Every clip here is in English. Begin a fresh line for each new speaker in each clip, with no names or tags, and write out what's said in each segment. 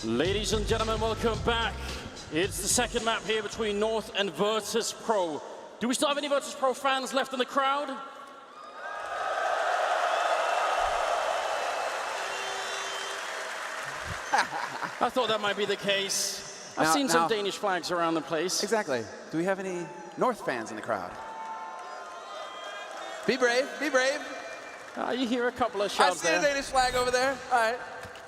Ladies and gentlemen, welcome back. It's the second map here between North and Virtus.Pro. Do we still have any Virtus.Pro fans left in the crowd? I thought that might be the case. I've seen some Danish flags around the place.
Exactly. Do we have any North fans in the crowd? Be brave, be brave.
You hear a couple of shouts there.
I see a Danish flag over there. All right.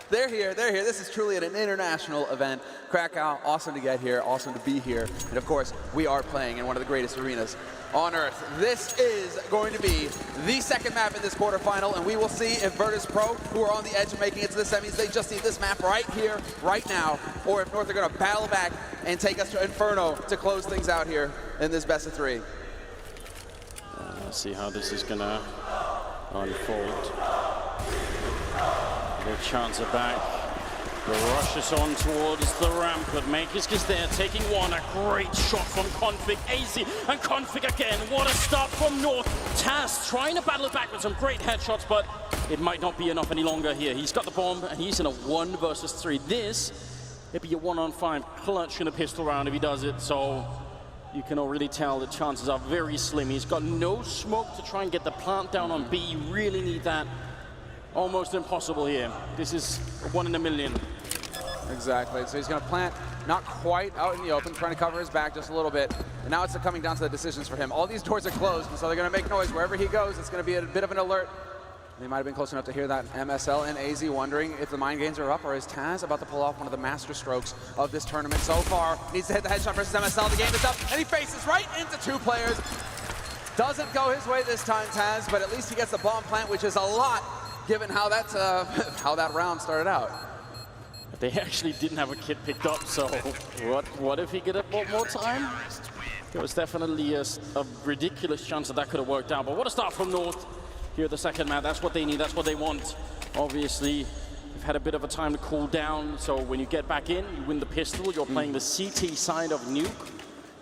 They're here, they're here. This is truly an international event. Krakow, awesome to get here, awesome to be here. And of course, we are playing in one of the greatest arenas on Earth. This is going to be the second map in this quarterfinal, and we will see if Virtus.Pro, who are on the edge of making it to the semis, they just need this map right here, right now, or if North are gonna battle back and take us to Inferno to close things out here in this best of three.
Let's see how this is gonna unfold. The chance are back. The rush is on towards the ramp, but Magisk is there, taking one. A great shot from Config. AZ and Config again. What a start from North. Taz trying to battle it back with some great headshots, but it might not be enough any longer here. He's got the bomb, and he's in a 1 versus 3. This, it'd be a 1-on-5 clutch in a pistol round if he does it, so you can already tell the chances are very slim. He's got no smoke to try and get the plant down on B. You really need that. Almost impossible here. This is 1 in a million.
Exactly. So he's going to plant not quite out in the open, trying to cover his back just a little bit. And now it's coming down to the decisions for him. All these doors are closed, and so they're going to make noise. Wherever he goes, it's going to be a bit of an alert. They might have been close enough to hear that. MSL and AZ wondering if the mind games are up, or is Taz about to pull off one of the master strokes of this tournament so far. Needs to hit the headshot versus MSL. The game is up, and he faces right into 2 players. Doesn't go his way this time, Taz, but at least he gets the bomb plant, which is a lot, given how that's how that round started out.
They actually didn't have a kit picked up, so what if he get up more time? There was definitely a ridiculous chance that could have worked out, but what a start from North here, the second map. That's what they need, that's what they want. Obviously, you've had a bit of a time to cool down, so when you get back in, you win the pistol, you're playing the CT side of NUKE.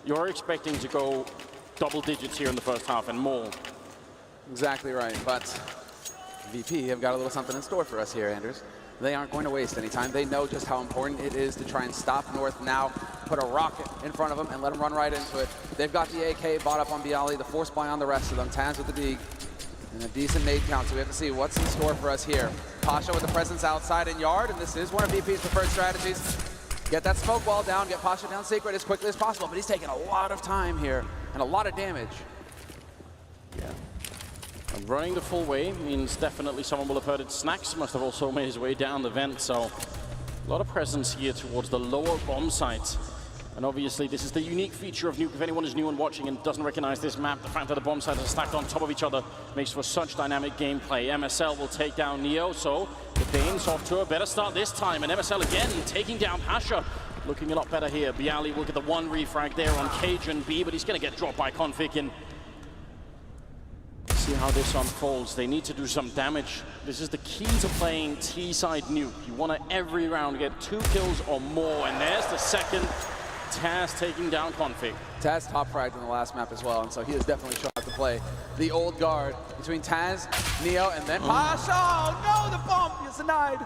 You're expecting to go double digits here in the first half and more.
Exactly right, but VP have got a little something in store for us here, Anders. They aren't going to waste any time. They know just how important it is to try and stop North now, put a rocket in front of them and let them run right into it. They've got the AK bought up on Bialy, the force buy on the rest of them, Taz with the D, and a decent nade count, so we have to see what's in store for us here. Pasha with the presence outside in yard, and this is one of VP's preferred strategies. Get that smoke wall down, get Pasha down secret as quickly as possible, but he's taking a lot of time here and a lot of damage.
Yeah. And running the full way means definitely someone will have heard it. Snacks must have also made his way down the vent, so a lot of presence here towards the lower bomb site. And obviously this is the unique feature of NUKE. If anyone is new and watching and doesn't recognize this map, the fact that the bomb sites are stacked on top of each other makes for such dynamic gameplay. MSL will take down Neo, so the Danes off to a better start this time. And MSL again taking down Pasha. Looking a lot better here. Bialy will get the 1 refrag there on Cajun B, but he's going to get dropped by Config. And see how this unfolds. They need to do some damage. This is the key to playing T-side NUKE. You want to every round get 2 kills or more, and there's the second. Taz taking down Config.
Taz top fragged in the last map as well, and so he has definitely shown up to play the old guard between Taz, Neo, and then Pasha. Oh no, the bomb is denied.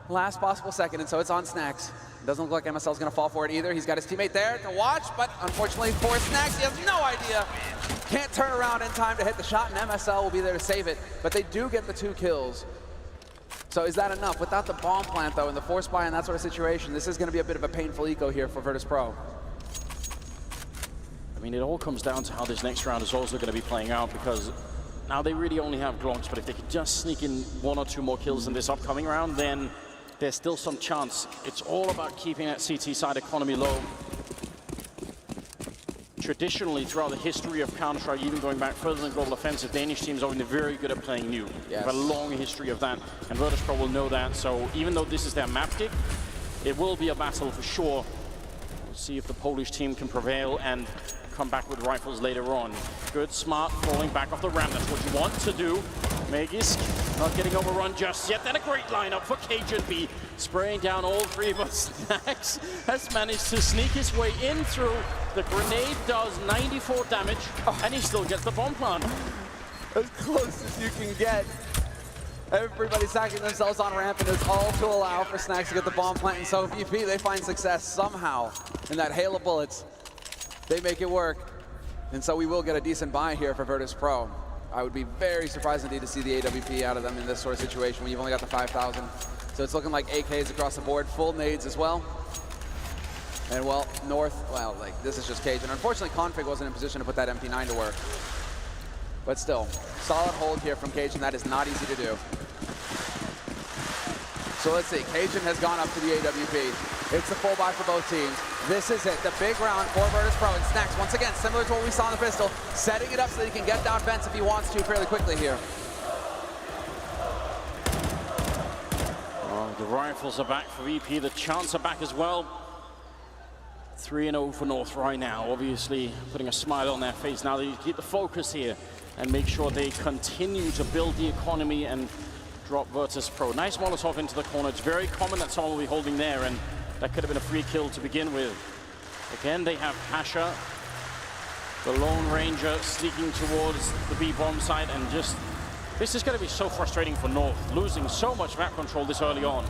Last possible second, and so it's on Snacks. Doesn't look like MSL's gonna fall for it either. He's got his teammate there to watch, but unfortunately for Snacks, he has no idea. Can't turn around in time to hit the shot, and MSL will be there to save it, but they do get the 2 kills. So is that enough? Without the bomb plant, though, and the force buy in that sort of situation, this is going to be a bit of a painful eco here for Virtus.Pro.
I mean, it all comes down to how this next round is also going to be playing out, because now they really only have Glocks, but if they could just sneak in 1 or 2 more kills in this upcoming round, then there's still some chance. It's all about keeping that CT side economy low. Traditionally, throughout the history of Counter-Strike, even going back further than Global Offensive, Danish teams have been very good at playing NUKE.
Yes.
They have a long history of that, and Virtus.Pro will know that. So even though this is their map pick, it will be a battle for sure. We'll see if the Polish team can prevail and come back with rifles later on. Good, smart, falling back off the ramp. That's what you want to do. Magisk not getting overrun just yet. Then a great lineup for Cajun B. Spraying down all 3, but Snacks has managed to sneak his way in through. The grenade does 94 damage, and he still gets the bomb plant.
As close as you can get. Everybody's sacking themselves on ramp, and it's all to allow for Snacks to get the bomb plant. And so VP, they find success somehow in that hail of bullets. They make it work. And so we will get a decent buy here for Virtus.Pro. I would be very surprised indeed to see the AWP out of them in this sort of situation when you've only got the 5,000. So it's looking like AKs across the board, full nades as well. And well, North, well, like this is just Cage. And unfortunately, Config wasn't in position to put that MP9 to work. But still, solid hold here from Cajun. That is not easy to do. So let's see, Cajun has gone up to the AWP. It's the full buy for both teams. This is it, the big round for Virtus.Pro. And Snacks, once again, similar to what we saw in the pistol, setting it up so that he can get down fence if he wants to fairly quickly here.
Oh, the rifles are back for VP, the chants are back as well. 3-0 for North right now, obviously putting a smile on their face. Now they keep the focus here and make sure they continue to build the economy and drop Virtus.Pro. Nice Molotov into the corner. It's very common that someone will be holding there, and that could have been a free kill to begin with. Again, they have Pasha, the Lone Ranger, sneaking towards the B-bomb site, and just, this is going to be so frustrating for North, losing so much map control this early on.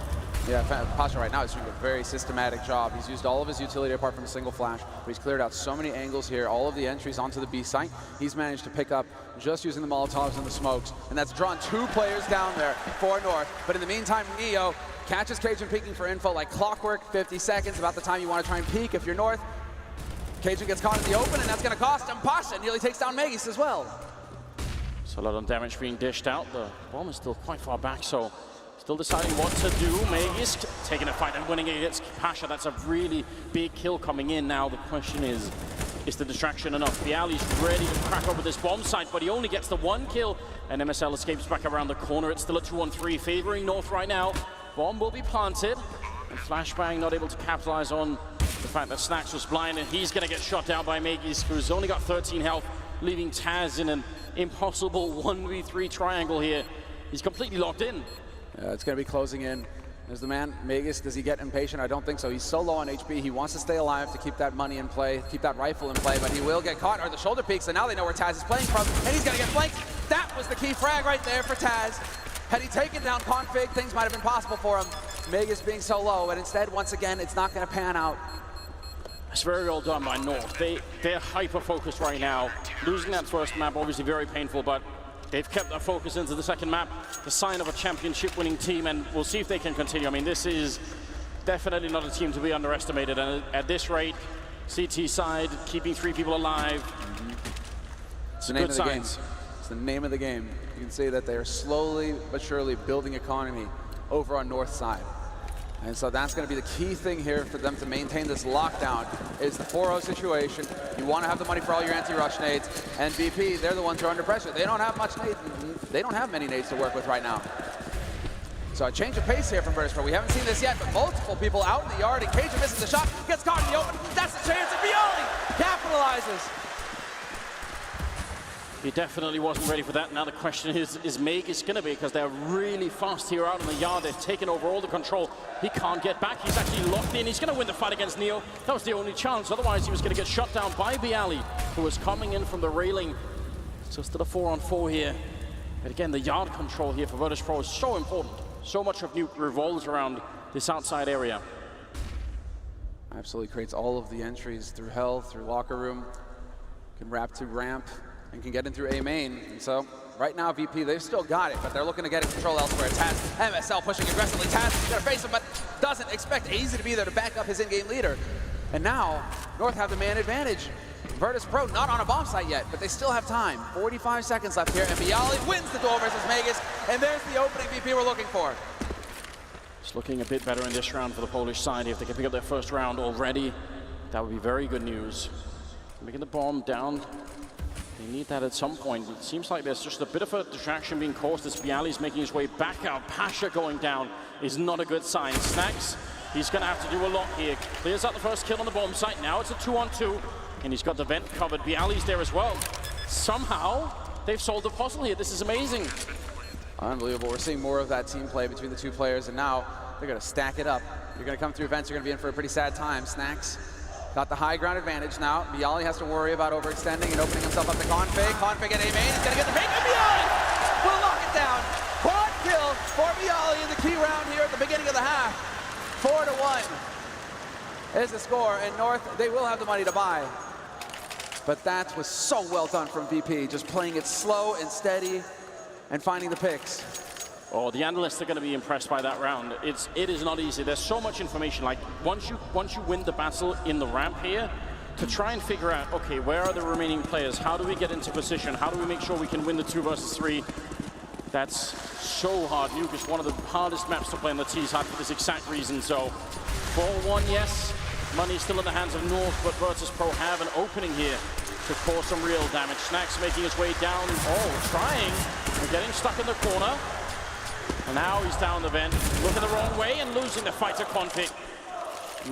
Yeah, Pasha right now is doing a very systematic job. He's used all of his utility apart from a single flash, but he's cleared out so many angles here, all of the entries onto the B site. He's managed to pick up just using the Molotovs and the smokes, and that's drawn 2 players down there for North. But in the meantime, Neo catches Cajun peeking for info like clockwork, 50 seconds, about the time you want to try and peek if you're North. Cajun gets caught in the open, and that's going to cost him. Pasha nearly takes down Megis as well.
So a lot of damage being dished out. The bomb is still quite far back, so still deciding what to do. Megis taking a fight and winning against Pasha. That's a really big kill coming in now. The question is the distraction enough? Bialy's ready to crack over this bomb site, but he only gets the 1 kill, and MSL escapes back around the corner. It's still a 2-on-3 favoring North right now. Bomb will be planted, and Flashbang not able to capitalize on the fact that Snacks was blind, and he's going to get shot down by Megis, who's only got 13 health, leaving Taz in an impossible 1v3 triangle here. He's completely locked in.
It's going to be closing in. There's the man, Megis. Does he get impatient? I don't think so. He's so low on HP. He wants to stay alive to keep that money in play, keep that rifle in play, but he will get caught. Or the shoulder peaks, and now they know where Taz is playing from, and he's going to get flanked. That was the key frag right there for Taz. Had he taken down Config, things might have been possible for him. Megis being so low, but instead, once again, it's not going to pan out.
It's very well done by North. They're hyper-focused right now. Losing that first map, obviously very painful, but they've kept their focus into the second map, the sign of a championship-winning team, and we'll see if they can continue. I mean, this is definitely not a team to be underestimated, and at this rate, CT side, keeping 3 people alive, it's a good sign.
It's the name of the game. You can see that they are slowly but surely building economy over on North side. And so that's going to be the key thing here for them to maintain this lockdown, is the 4-0 situation. You want to have the money for all your anti-rush nades, and VP, they're the ones who are under pressure. They don't have much nades. They don't have many nades to work with right now. So a change of pace here from Virtus.Pro. We haven't seen this yet, but multiple people out in the yard, and Cajun misses the shot, gets caught in the open. That's the chance, and Bialy capitalizes.
He definitely wasn't ready for that. Now the question is Megis going to be, because they're really fast here out in the yard. They've taken over all the control. He can't get back. He's actually locked in. He's going to win the fight against Neo. That was the only chance. Otherwise, he was going to get shot down by Bialy, who was coming in from the railing. So still a 4-on-4 here. But again, the yard control here for Virtus.Pro is so important. So much of NUKE revolves around this outside area.
Absolutely creates all of the entries through hell, through locker room. Can wrap to ramp, and can get in through A main. And so right now VP, they've still got it, but they're looking to get in control elsewhere. Taz, MSL pushing aggressively. Taz is gonna face him, but doesn't expect AZ to be there to back up his in-game leader. And now North have the man advantage. Virtus.Pro not on a bomb site yet, but they still have time. 45 seconds left here, and Bialy wins the duel versus Megis, and there's the opening VP we're looking for.
It's looking a bit better in this round for the Polish side. If they can pick up their first round already, that would be very good news. Making the bomb down. They need that at some point. It seems like there's just a bit of a distraction being caused as Bialy's making his way back out. Pasha going down is not a good sign. Snacks, he's going to have to do a lot here. Clears out the first kill on the bomb site. Now it's a 2-on-2, and he's got the vent covered. Bialy's there as well. Somehow, they've solved the puzzle here. This is amazing.
Unbelievable. We're seeing more of that team play between the 2 players, and now they're going to stack it up. You're going to come through vents. You're going to be in for a pretty sad time. Snacks got the high ground advantage now. Bialy has to worry about overextending and opening himself up to Config. Config at A main. He's going to get the pick, and Bialy will lock it down. Quad kill the beginning of the half. 4-1 is the score, and North, they will have the money to buy. But that was so well done from VP, just playing it slow and steady and finding the picks.
Oh, the analysts are going to be impressed by that round. It is not easy. There's so much information. Like once you win the battle in the ramp here, to try and figure out, okay, where are the remaining players? How do we get into position? How do we make sure we can win the 2 versus 3? That's so hard. NUKE is one of the hardest maps to play on the T's hard for this exact reason. So 4-1, yes. Money's still in the hands of North, but Virtus.Pro have an opening here to cause some real damage. Snax making his way down. Oh, trying. And getting stuck in the corner. And now he's down the vent, looking the wrong way and losing the fight to Config.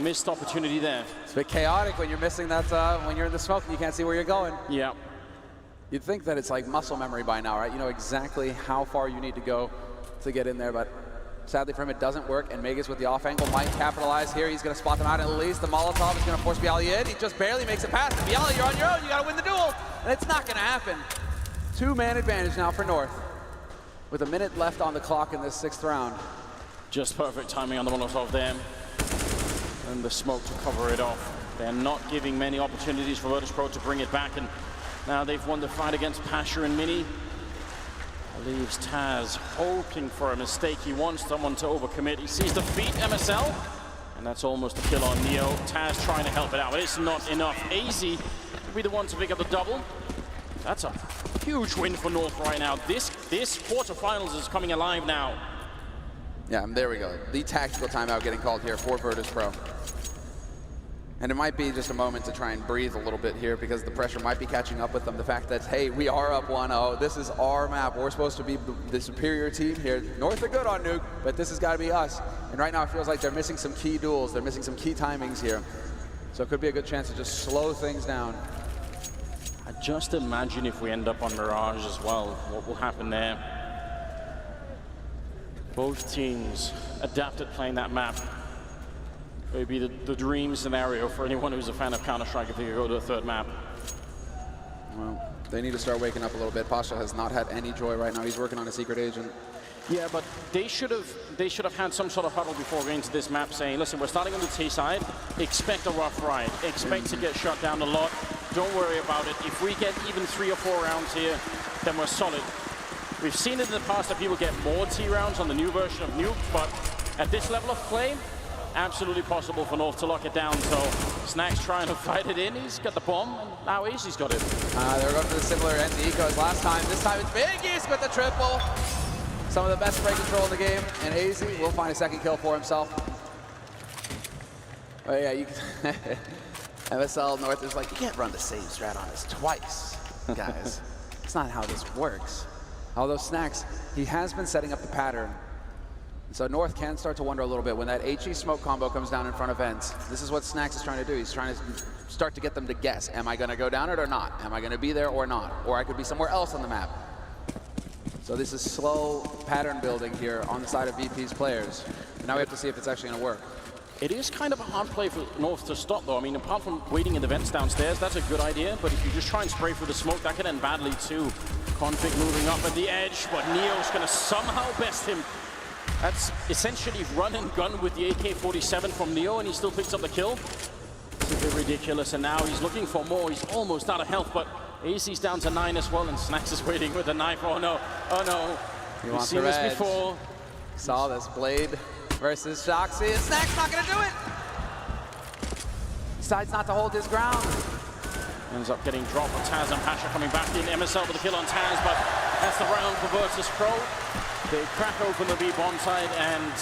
Missed opportunity there.
It's a bit chaotic when you're missing that, when you're in the smoke and you can't see where you're going.
Yeah.
You'd think that it's like muscle memory by now, right? You know exactly how far you need to go to get in there, but sadly for him it doesn't work, and Megas with the off angle might capitalize here. He's gonna spot them out at least. The Molotov is gonna force Bialy in. He just barely makes it past. Bialy, you're on your own, you gotta win the duel, and it's not gonna happen. 2-man advantage now for North, with a minute left on the clock in this 6th round.
Just perfect timing on the Molotov there. And the smoke to cover it off. They're not giving many opportunities for Virtus.Pro to bring it back, and now they've won the fight against Pasha and Mini. Leaves Taz hoping for a mistake. He wants someone to overcommit. He sees the feet, MSL, and that's almost a kill on Neo. Taz trying to help it out, but it's not enough. AZ will be the one to pick up the double. That's a huge win for North right now. This quarterfinals is coming alive now.
Yeah, and there we go. The tactical timeout getting called here for Virtus.Pro. And it might be just a moment to try and breathe a little bit here, because the pressure might be catching up with them. The fact that, hey, we are up 1-0. This is our map. We're supposed to be the superior team here. North are good on NUKE, but this has got to be us. And right now it feels like they're missing some key duels. They're missing some key timings here. So it could be a good chance to just slow things down.
I just imagine if we end up on Mirage as well, what will happen there. Both teams adapted playing that map. It would be the dream scenario for anyone who's a fan of Counter-Strike if they could go to a 3rd map.
Well, they need to start waking up a little bit. Pasha has not had any joy right now. He's working on a secret agent.
Yeah, but they should have had some sort of huddle before going to this map saying, listen, we're starting on the T side, expect a rough ride, expect to get shut down a lot, don't worry about it. If we get even 3 or 4 rounds here, then we're solid. We've seen it in the past that people get more T rounds on the new version of NUKE, but at this level of play, absolutely possible for North to lock it down. So Snax trying to fight it in. He's got the bomb, and now AZ's got it.
They're going for the similar end to Eco as last time. This time it's Biggies with the triple. Some of the best spray control in the game, and AZ will find a 2nd kill for himself. Oh yeah, you can MSL North is like, you can't run the same strat on us twice, guys. It's not how this works. Although Snax, he has been setting up the pattern. So North can start to wonder a little bit when that HE smoke combo comes down in front of vents. This is what Snax is trying to do. He's trying to start to get them to guess. Am I going to go down it or not? Am I going to be there or not? Or I could be somewhere else on the map. So this is slow pattern building here on the side of VP's players. And now we have to see if it's actually going to work.
It is kind of a hard play for North to stop, though. I mean, apart from waiting in the vents downstairs, that's a good idea. But if you just try and spray through the smoke, that can end badly, too. Config moving up at the edge, but Neo's going to somehow best him. That's essentially run and gun with the AK-47 from Neo, and he still picks up the kill. It's a bit ridiculous, and now he's looking for more. He's almost out of health, but AZ's down to 9 as well, and Snax is waiting with a knife. Oh no, oh no. We've seen this before.
Saw this. Blade versus Shoxy, and Snax not gonna do it. Decides not to hold his ground.
Ends up getting dropped with Taz and Pasha coming back in. MSL with a kill on Taz, but that's the round for Virtus.Pro. They crack open the B-bomb side, and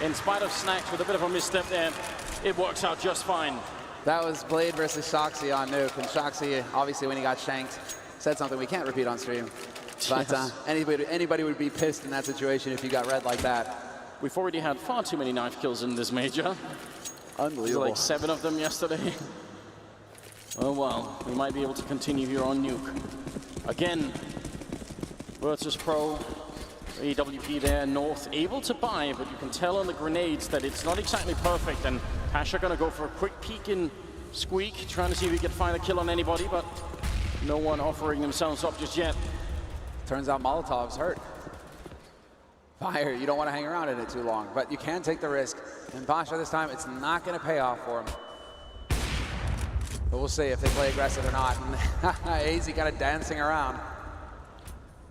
in spite of Snax with a bit of a misstep there, it works out just fine.
That was Blade versus Shoxy on NUKE, and Shoxy, obviously when he got shanked, said something we can't repeat on stream. But
yes.
Anybody would be pissed in that situation if you got red like that.
We've already had far too many knife kills in this major.
Unbelievable.
Like 7 of them yesterday. Oh well, we might be able to continue here on NUKE. Again, Virtus.Pro, AWP there, North able to buy, but you can tell on the grenades that it's not exactly perfect, and Pasha gonna go for a quick peek in Squeak, trying to see if he can find a kill on anybody, but no one offering themselves up just yet.
Turns out Molotov's hurt. fire, you don't want to hang around in it too long, but you can take the risk. And Pasha this time, it's not going to pay off for him. But we'll see if they play aggressive or not. AZ kind of dancing around.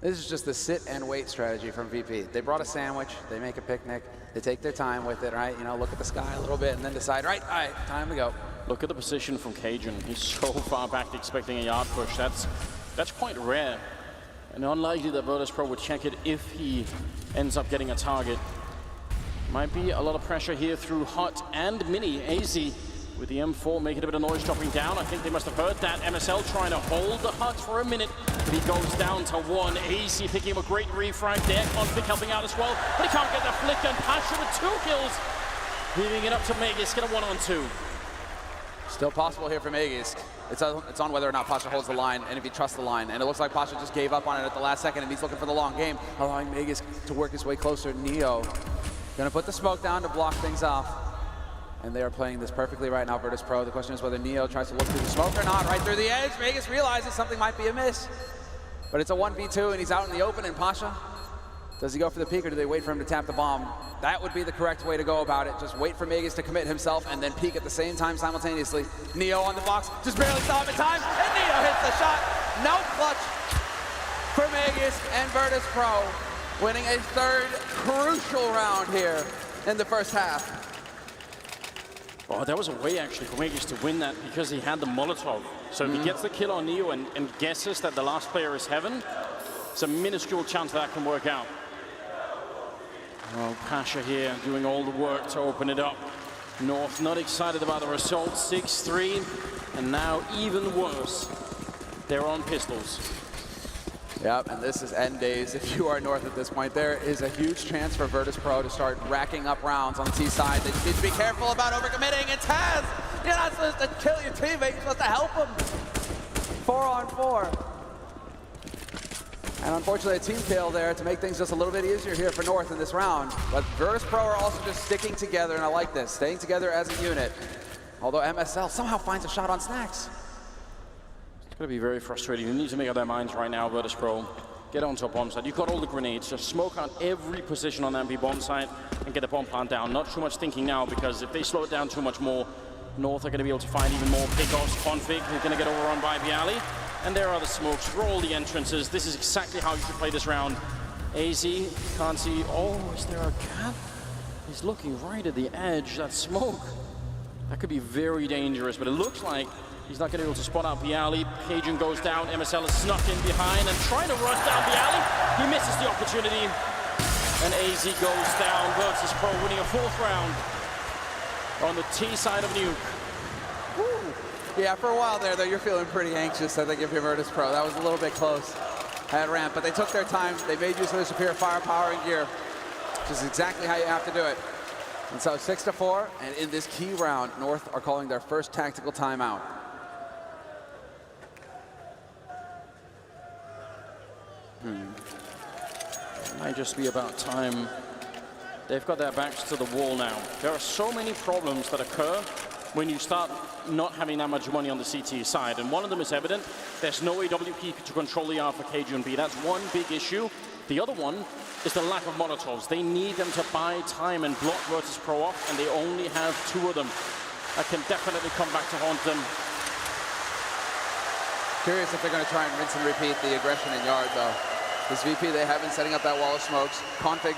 This is just the sit and wait strategy from VP. They brought a sandwich, they make a picnic, they take their time with it, right? You know, look at the sky a little bit and then decide, right, all right, time to go.
Look at the position from Cajun. He's so far back expecting a yard push. That's quite rare. And unlikely that Virtus.Pro would check it if he ends up getting a target. Might be a lot of pressure here through Hot and Mini. AZ with the M4 making a bit of noise dropping down. I think they must have heard that. MSL trying to hold the Hut for a minute, but he goes down to one. AZ picking up a great refrag there. Config helping out as well, but he can't get the flick, and Pasha with 2 kills. Leaving it up to Megas, get a 1-on-2.
Still possible here for Megas. It's on whether or not Pasha holds the line and if he trusts the line. And it looks like Pasha just gave up on it at the last second and he's looking for the long game, allowing Megas to work his way closer. Neo gonna put the smoke down to block things off. And they are playing this perfectly right now, Virtus.Pro. The question is whether Neo tries to look through the smoke or not. Right through the edge, Megas realizes something might be amiss. But it's a 1v2 and he's out in the open, and Pasha, does he go for the peek or do they wait for him to tap the bomb? That would be the correct way to go about it. Just wait for Megas to commit himself and then peek at the same time simultaneously. Neo on the box, just barely saw him in time, and Neo hits the shot. No clutch for Megas, and Virtus.Pro winning a 3rd crucial round here in the first half.
Oh, that was a way actually for Megas to win that because he had the Molotov. So if he gets the kill on Neo and guesses that the last player is Heaven, it's a minuscule chance that can work out. Oh, Pasha here doing all the work to open it up. North not excited about the result, 6-3, and now even worse, they're on pistols.
Yep, and this is end days if you are North at this point. There is a huge chance for Virtus.Pro to start racking up rounds on the T side. They just need to be careful about overcommitting. It's Taz! You're not supposed to kill your teammate, you're supposed to help him. 4-on-4. And unfortunately, a team kill there to make things just a little bit easier here for North in this round. But Virtus.Pro are also just sticking together, and I like this, staying together as a unit. Although MSL somehow finds a shot on Snacks.
It's going to be very frustrating. They need to make up their minds right now, Virtus.Pro. Get onto a bomb site. You've got all the grenades. Just smoke out every position on the MP bomb site and get the bomb plant down. Not too much thinking now, because if they slow it down too much more, North are going to be able to find even more pickoffs. Config is going to get overrun by Bialy. And there are the smokes. Roll the entrances. This is exactly how you should play this round. AZ can't see. Oh, is there a gap? He's looking right at the edge. That smoke. That could be very dangerous, but it looks like he's not going to be able to spot out Bialy. Cajun goes down. MSL is snuck in behind and trying to rush down Bialy. He misses the opportunity. And AZ goes down. Virtus.Pro winning a 4th round on the T side of NUKE.
Woo. Yeah, for a while there, though, you're feeling pretty anxious, I think, if you're Virtus.Pro. That was a little bit close at ramp, but they took their time. They made use of their superior firepower and gear, which is exactly how you have to do it. And so 6-4, and in this key round, North are calling their first tactical timeout.
It might just be about time. They've got their backs to the wall now. There are so many problems that occur when you start not having that much money on the CT side, and one of them is evident. There's no AWP to control the R for KGB. That's one big issue. The other one is the lack of Molotovs. They need them to buy time and block Virtus.Pro off, and they only have 2 of them. That can definitely come back to haunt them.
Curious if they're going to try and rinse and repeat the aggression in yard, though. This VP, they have been setting up that wall of smokes. Config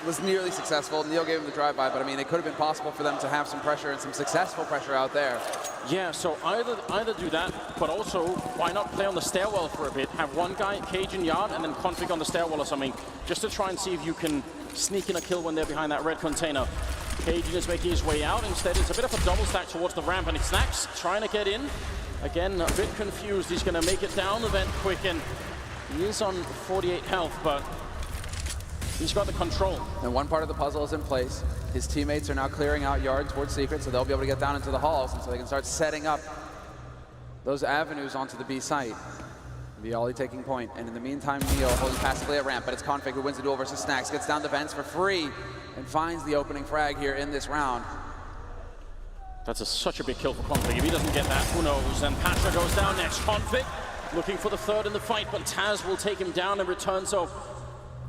was nearly successful. Neil gave him the drive-by, but I mean, it could have been possible for them to have some pressure and some successful pressure out there.
Yeah, so either do that, but also, why not play on the stairwell for a bit? Have one guy cage in yard and then Config on the stairwell or something, just to try and see if you can sneak in a kill when they're behind that red container. Cajun is making his way out. Instead, it's a bit of a double stack towards the ramp, and it's Snacks trying to get in. Again, a bit confused. He's going to make it down the vent quick, and he is on 48 health, but he's got the control.
And one part of the puzzle is in place. His teammates are now clearing out yard towards secret, so they'll be able to get down into the halls, and so they can start setting up those avenues onto the B site. Bialy taking point, and in the meantime, Neo holding passively at ramp, but it's Config who wins the duel versus Snacks, gets down the vents for free, and finds the opening frag here in this round.
That's such a big kill for Config. If he doesn't get that, who knows? And Pasha goes down next. Config looking for the 3rd in the fight, but Taz will take him down in return. So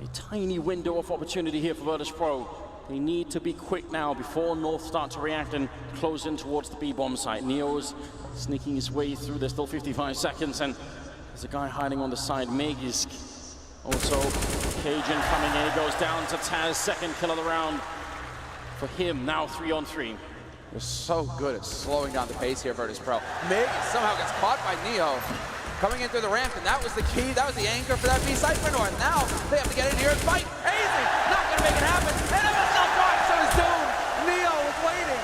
A tiny window of opportunity here for Virtus.Pro. They need to be quick now before North start to react and close in towards the B-bomb site. Neo's sneaking his way through. There's still 55 seconds, and there's a guy hiding on the side. Megisk. Also, Cajun coming in. He goes down to Taz. Second kill of the round for him. Now 3-on-3.
They're so good at slowing down the pace here, Virtus.Pro. Megisk somehow gets caught by Neo. Coming in through the ramp, and that was the key, that was the anchor for that B site for North. Now they have to get in here and fight. Easy, not gonna make it happen. And MSL drives, so is Doom. Neo is waiting.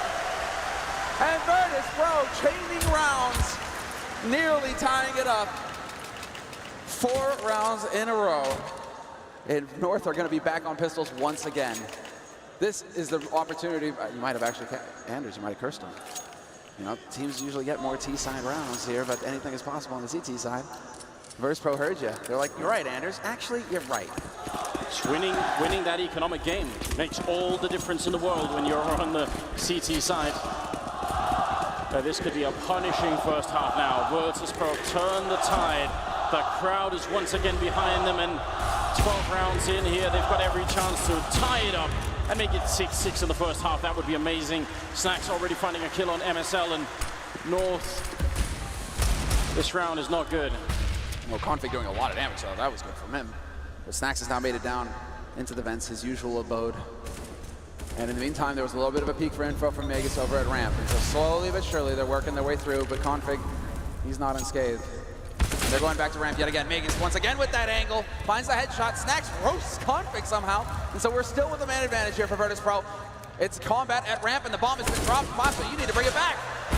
And Virtus.Pro chaining rounds, nearly tying it up. 4 rounds in a row. And North are gonna be back on pistols once again. This is the opportunity, you might have actually, Anders, you might have cursed him. You know, teams usually get more T-side rounds here, but anything is possible on the CT side. Virtus.Pro heard you. They're like, you're right, Anders. Actually, you're right.
It's winning that economic game makes all the difference in the world when you're on the CT side. This could be a punishing first half now. Virtus.Pro turn the tide. The crowd is once again behind them, and 12 rounds in here, they've got every chance to tie it up and make it 6-6 in the first half. That would be amazing. Snax already finding a kill on MSL, and North, this round is not good.
Well, Config doing a lot of damage, so that was good from him. But Snax has now made it down into the vents, his usual abode. And in the meantime, there was a little bit of a peek for info from Megisk over at ramp. And so slowly but surely, they're working their way through, but Config, he's not unscathed. They're going back to ramp yet again. Megisk once again with that angle, finds the headshot. Snax roasts Config somehow. And so we're still with the man advantage here for Virtus.Pro. It's combat at ramp, and the bomb has been dropped. Pasha, you need to bring it back.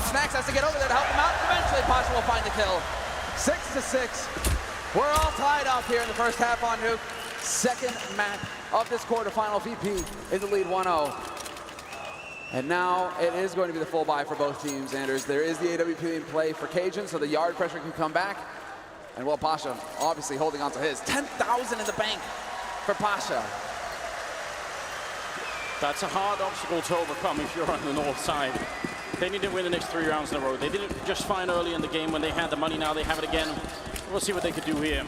Snax has to get over there to help him out. Eventually, Pasha will find the kill. 6-6. We're all tied up here in the first half on NUKE. Second match of this quarterfinal. VP in the lead 1-0. And now it is going to be the full buy for both teams, Anders. There is the AWP in play for Cajun, so the yard pressure can come back. And well, Pasha obviously holding on to his. 10,000 in the bank for Pasha.
That's a hard obstacle to overcome if you're on the North side. They need to win the next 3 rounds in a row. They did it just fine early in the game when they had the money. Now they have it again. We'll see what they could do here.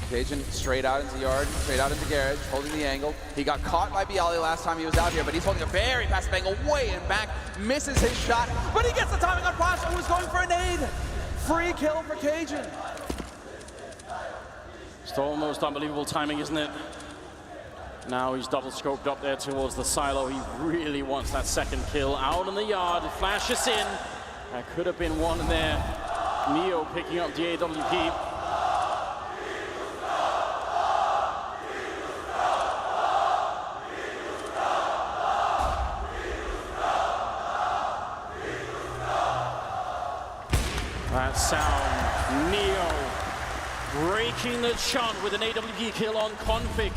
Cajun straight out into yard, straight out into garage, holding the angle. He got caught by Bialy last time he was out here, but he's holding a very passive angle way in back, misses his shot, but he gets the timing on Pasha, who's going for a nade. Free kill for Cajun.
It's almost unbelievable timing, isn't it? Now he's double scoped up there towards the silo. He really wants that second kill. Out in the yard, flashes in. That could have been one in there. Neo picking up the AWP. That sound, Neo breaking the chant with an AWP kill on Config,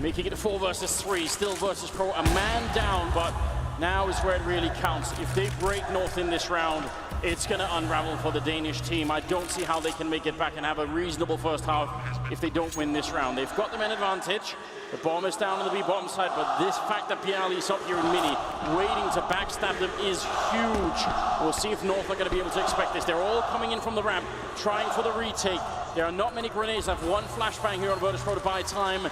making it 4 versus 3. Still Virtus.Pro, a man down, but now is where it really counts. If they break North in this round, it's going to unravel for the Danish team. I don't see how they can make it back and have a reasonable first half if they don't win this round. They've got the man advantage. The bomb is down on the B-bomb side, but this fact that Bialy is up here in mini, waiting to backstab them, is huge. We'll see if North are going to be able to expect this. They're all coming in from the ramp, trying for the retake. There are not many grenades. I have one flashbang here on Virtus.Pro to buy time.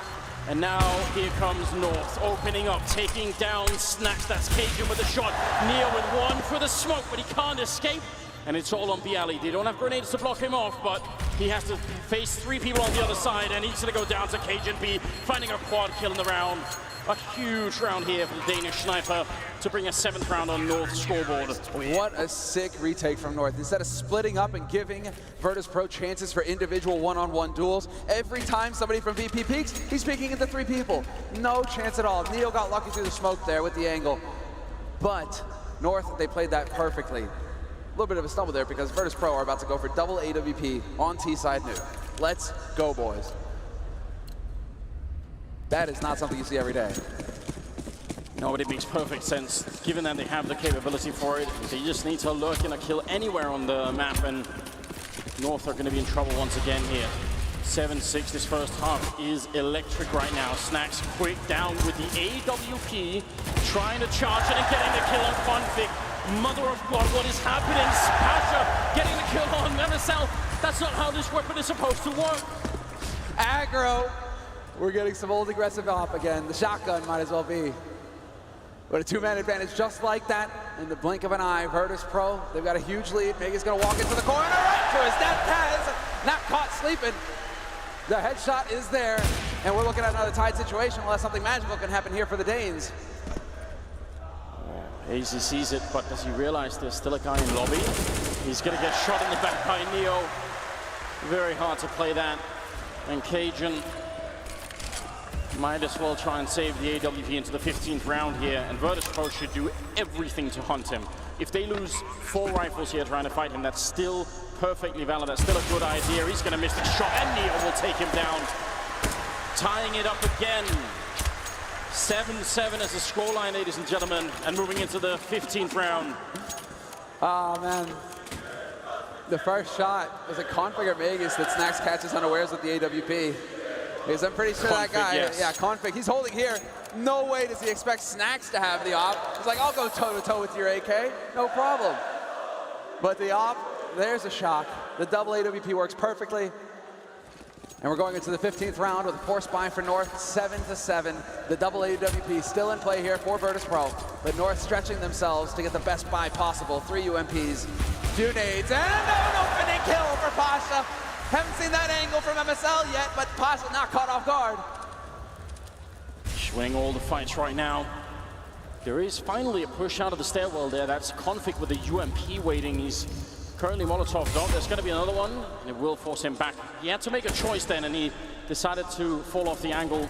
And now here comes North, opening up, taking down Snax. That's Cajun with a shot. Neo with one for the smoke, but he can't escape. And it's all on Bialy. They don't have grenades to block him off, but he has to face 3 people on the other side, and he's going to go down to Cajun B, finding a quad kill in the round. A huge round here for the Danish sniper to bring a 7th round on North's scoreboard.
What a sick retake from North. Instead of splitting up and giving Virtus.Pro chances for individual one-on-one duels, every time somebody from VP peeks, he's peeking into 3 people. No chance at all. Neo got lucky through the smoke there with the angle. But North, they played that perfectly. A little bit of a stumble there because Virtus.Pro are about to go for double AWP on T-side NUKE. Let's go, boys. That is not something you see every day.
No, but it makes perfect sense. Given that they have the capability for it, they just need to lurk in a kill anywhere on the map, and North are going to be in trouble once again here. 7-6, this first half is electric right now. Snax quick down with the AWP, trying to charge it and getting the kill on Config. Mother of God, what is happening? Pasha getting the kill on MSL. That's not how this weapon is supposed to work.
Aggro. We're getting some old aggressive op again. The shotgun might as well be. But a two-man advantage just like that in the blink of an eye. Virtus.Pro, they've got a huge lead. Mega's gonna walk into the corner, right to his death Taz. Not caught sleeping. The headshot is there, and we're looking at another tied situation unless something magical can happen here for the Danes.
AZ sees it, but does he realize there's still a guy in lobby? He's gonna get shot in the back by Neo. Very hard to play that. And Cajun might as well try and save the AWP into the 15th round here, and Virtus.Pro should do everything to hunt him. If they lose 4 rifles here trying to fight him, that's still perfectly valid. That's still a good idea. He's going to miss the shot, and Neo will take him down. Tying it up again. 7-7 as the scoreline, ladies and gentlemen, and moving into the 15th round.
Oh, man. The first shot was a config of Vegas that Snax catches unawares with the AWP. Because I'm pretty sure that guy,
yes.
yeah, config, he's holding here. No way does he expect Snax to have the op. He's like, I'll go toe-to-toe with your AK, no problem. But the op, there's a shock. The double AWP works perfectly. And we're going into the 15th round with a forced buy for North, 7-7. The double AWP still in play here for Virtus.Pro, but North stretching themselves to get the best buy possible. 3 UMPs, 2 nades, and an opening kill for Pasha. Haven't seen that angle from MSL yet, but Pasha not caught off guard.
Winning all the fights right now. There is finally a push out of the stairwell there. That's Config with the UMP waiting. He's currently Molotov'd up. There's going to be another one, and it will force him back. He had to make a choice then, and he decided to fall off the angle.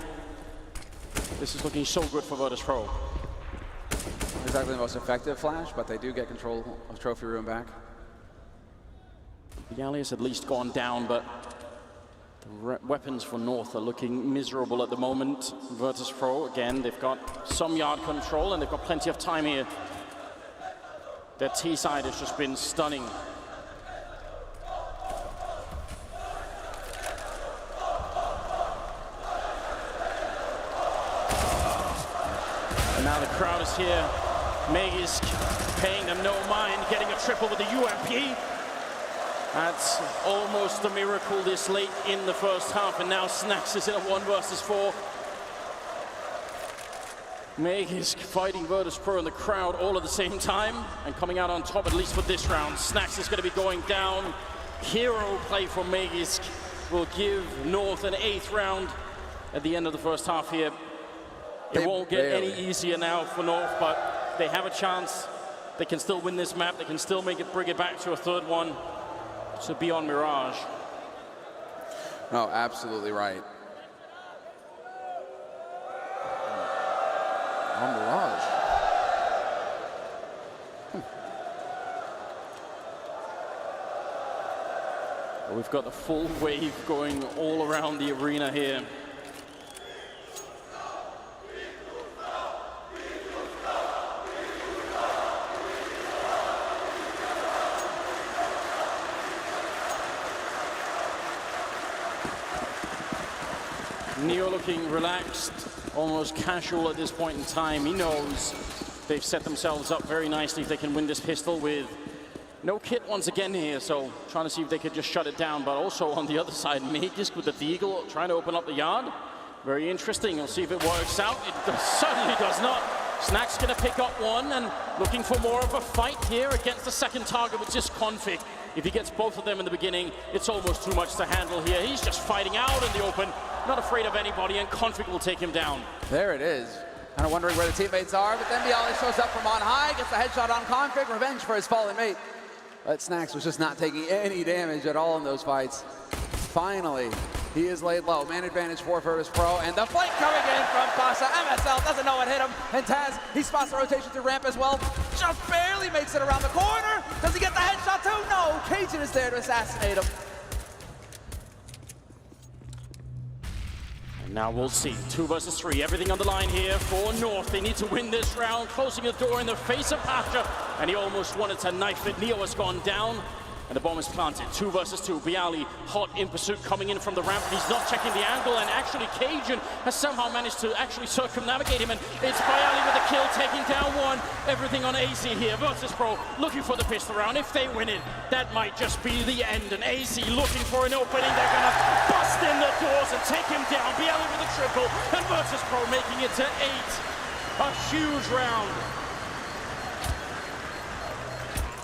This is looking so good for Virtus.Pro.
Exactly the most effective flash, but they do get control of Trophy Room back.
BGL has at least gone down, but the weapons for North are looking miserable at the moment. Virtus.Pro, again, they've got some yard control, and they've got plenty of time here. Their T side has just been stunning. And now the crowd is here. Meg is paying them no mind, getting a triple with the UMP. That's almost a miracle this late in the first half, and now Snax is in a 1 versus 4. Meg is fighting Virtus.Pro in the crowd all at the same time, and coming out on top at least for this round. Snax is going to be going down. Hero play for Megisk will give North an 8th round at the end of the first half here. It won't get any easier now for North, but they have a chance. They can still win this map. They can still bring it back to a 3rd one. So beyond Mirage.
No, absolutely right. On Mirage.
We've got the full wave going all around the arena here. Neo looking relaxed, almost casual at this point in time. He knows they've set themselves up very nicely if they can win this pistol with no kit once again here, so trying to see if they could just shut it down. But also on the other side, Megisk with the Deagle trying to open up the yard. Very interesting. We'll see if it works out. It certainly does not. Snax going to pick up one and looking for more of a fight here against the second target with just Config. If he gets both of them in the beginning, it's almost too much to handle here. He's just fighting out in the open, not afraid of anybody, and Config will take him down.
There it is. Kind of wondering where the teammates are, but then BGL shows up from on high, gets the headshot on Config, revenge for his fallen mate. But Snax was just not taking any damage at all in those fights. Finally, he is laid low. Man advantage for Virtus.Pro, and the flank coming in from Pasha. MSL doesn't know what hit him, and Taz, he spots the rotation through ramp as well. Just barely makes it around the corner. Does he get the headshot too? No, Cajun is there to assassinate him.
And now we'll see, 2 versus 3, everything on the line here for North. They need to win this round, closing the door in the face of Pasha, and he almost wanted to knife it. Neo has gone down, and the bomb is planted. 2 versus 2. BGL hot in pursuit coming in from the ramp. He's not checking the angle, and actually Cajun has somehow managed to actually circumnavigate him, and it's BGL with a kill, taking down one. Everything on AZ here. Virtus.Pro looking for the pistol round. If they win it, that might just be the end. And AZ looking for an opening. They're gonna bust in the doors and triple, and Virtus.Pro making it to 8. A huge round.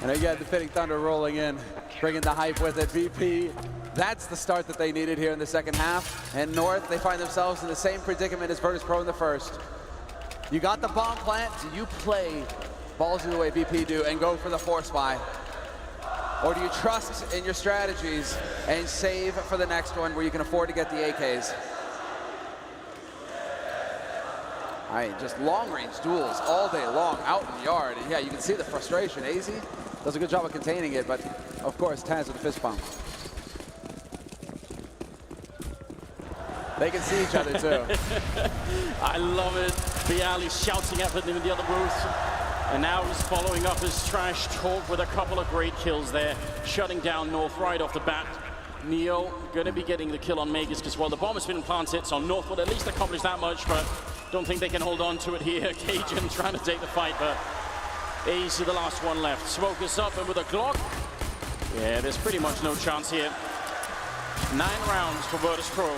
And again, the Fitting Thunder rolling in, bringing the hype with it. VP, that's the start that they needed here in the second half. And North, they find themselves in the same predicament as Virtus.Pro in the first. You got the bomb plant, do you play ballsy the way VP do and go for the force buy? Or do you trust in your strategies and save for the next one where you can afford to get the AKs? All right, just long-range duels all day long out in the yard. And yeah, you can see the frustration. AZ does a good job of containing it, but of course, Taz with the fist bump. They can see each other too.
I love it. Bialy shouting at him in the other booth. And now he's following up his trash talk with a couple of great kills there, shutting down North right off the bat. Neo going to be getting the kill on Magus as well. The bomb has been planted, so North will at least accomplish that much, but don't think they can hold on to it here. Cajun trying to take the fight, but Ace is the last one left. Smoke is up, and with a Glock, yeah, there's pretty much no chance here. 9 rounds for Virtus.Pro.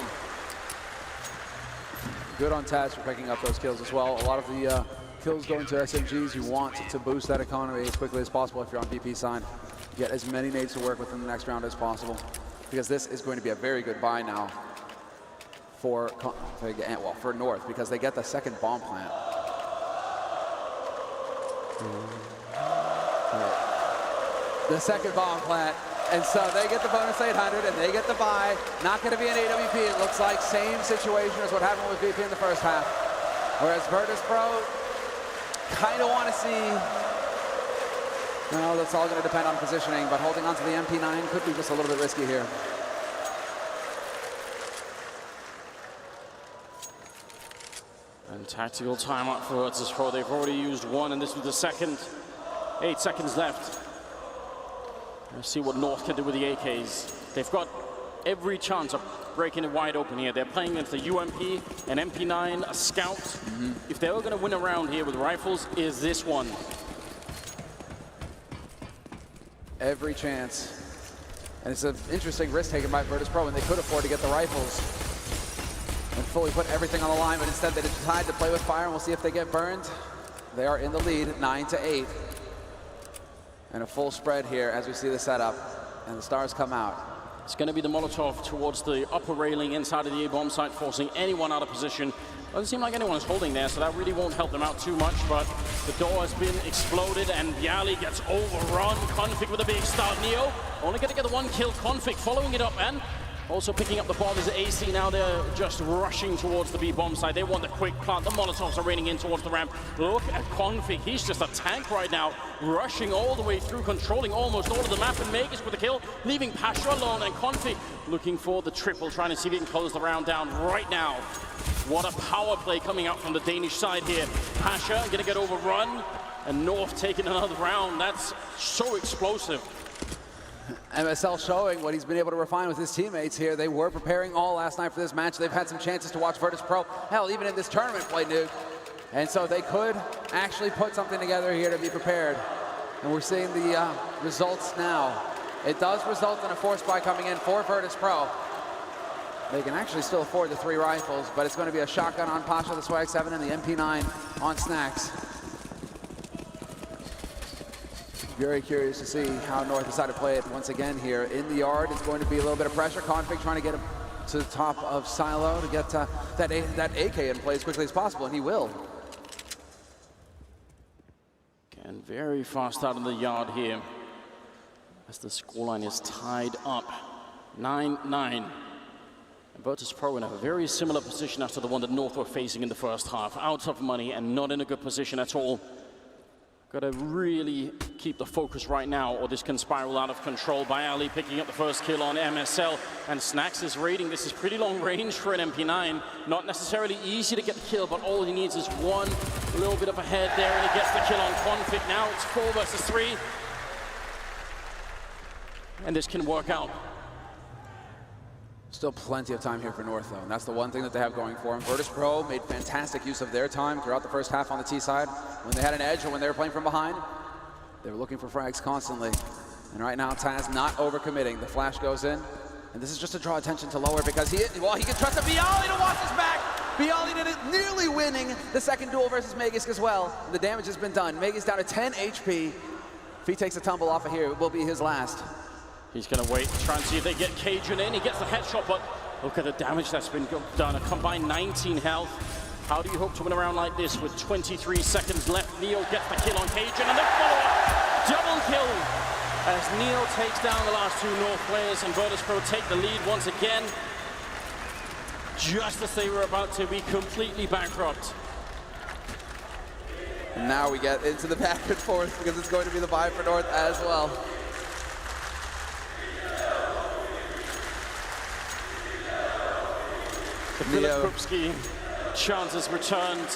Good on Taz for picking up those kills as well. A lot of the kills going to SMGs. You want to boost that economy as quickly as possible if you're on VP side. Get as many nades to work with in the next round as possible, because this is going to be a very good buy now for North, because they get the second bomb plant. The second bomb plant, and so they get the bonus 800 and they get the buy. Not going to be an AWP, it looks like. Same situation as what happened with VP in the first half. Whereas Virtus.Pro kind of want to see, well, that's all going to depend on positioning, but holding on to the MP9 could be just a little bit risky here.
And tactical timeout for Virtus.Pro. They've already used one, and this was the second. 8 seconds left. Let's see what North can do with the AKs. They've got every chance of breaking it wide open here. They're playing against a UMP, an MP9, a Scout. If they were going to win a round here with rifles, is this one.
Every chance. And it's an interesting risk taken by Virtus.Pro, and they could afford to get the rifles and fully put everything on the line, but instead they decide to play with fire, and we'll see if they get burned. They are in the lead, 9-8. And a full spread here as we see the setup, and the stars come out.
It's going to be the Molotov towards the upper railing inside of the A-bomb site, forcing anyone out of position. Doesn't seem like anyone is holding there, so that really won't help them out too much, but the door has been exploded, and Bialy gets overrun. Config with a big start. Neo only going to get the one kill. Config following it up, and also picking up the bomb is AC. Now they're just rushing towards the B-bomb side. They want the quick plant. The Molotovs are raining in towards the ramp. Look at Config. He's just a tank right now, rushing all the way through, controlling almost all of the map, and Magus with the kill, leaving Pasha alone, and Config looking for the triple, trying to see if he can close the round down right now. What a power play coming out from the Danish side here. Pasha going to get overrun, and North taking another round. That's so explosive.
MSL showing what he's been able to refine with his teammates here. They were preparing all last night for this match. They've had some chances to watch Virtus.Pro, hell, even in this tournament play NUKE. And so they could actually put something together here to be prepared. And we're seeing the results now. It does result in a force buy coming in for Virtus.Pro. They can actually still afford the 3 rifles, but it's going to be a shotgun on Pasha, the Swag 7, and the MP9 on Snacks. Very curious to see how North decide to play it once again here. In the yard, it's going to be a little bit of pressure. Config trying to get him to the top of Silo to get that AK in play as quickly as possible, and he will.
And very fast out of the yard here as the scoreline is tied up. 9-9. Virtus.Pro in a very similar position as to the one that North were facing in the first half. Out of money and not in a good position at all. Got to really keep the focus right now, or this can spiral out of control. Bialy picking up the first kill on MSL, and Snacks is raiding. This is pretty long range for an MP9. Not necessarily easy to get the kill, but all he needs is one little bit of a head there, and he gets the kill on Config. Now it's 4 versus 3. And this can work out.
Still plenty of time here for North, though, and that's the one thing that they have going for them. Virtus.Pro made fantastic use of their time throughout the first half on the T side. When they had an edge or when they were playing from behind, they were looking for frags constantly. And right now, Taz not overcommitting. The flash goes in, and this is just to draw attention to lower, because he can trust a Bialy to watch his back. BO3 did it, nearly winning the second duel versus Magisk as well. The damage has been done. Magisk down to 10 HP. If he takes a tumble off of here, it will be his last.
He's going to wait, try and see if they get Cajun in. He gets the headshot, but look at the damage that's been done. A combined 19 health. How do you hope to win a round like this with 23 seconds left? Neo gets the kill on Cajun, and the follow-up double kill as Neo takes down the last two North players, and Virtus.Pro take the lead once again, just as they were about to be completely bankrupt.
And now we get into the back and forth because it's going to be the buy for North as well.
The Filipkowski chance has returned.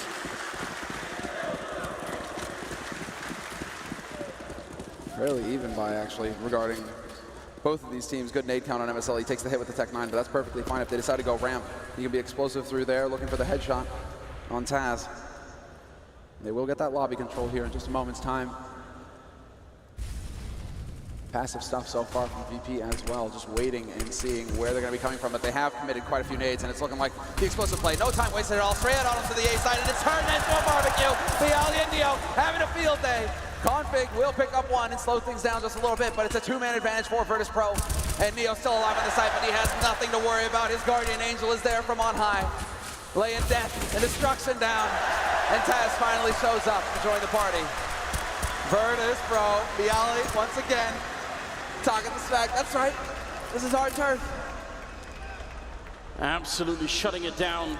Fairly even buy, actually, regarding both of these teams. Good nade count on MSL. He takes the hit with the Tech 9, but that's perfectly fine if they decide to go ramp. He can be explosive through there, looking for the headshot on Taz. They will get that lobby control here in just a moment's time. Passive stuff so far from VP as well, just waiting and seeing where they're going to be coming from, but they have committed quite a few nades, and it's looking like the explosive play. No time wasted at all. Straight on to the A side, and it's turned into a barbecue. BO3 and Neo having a field day. Config will pick up one and slow things down just a little bit, but it's a two-man advantage for Virtus.Pro. And Neo still alive on the side, but he has nothing to worry about. His Guardian Angel is there from on high, laying death and destruction down. And Taz finally shows up to join the party. Virtus.Pro, BO3 once again. Talking the smack, that's right. This is hard turf.
Absolutely shutting it down.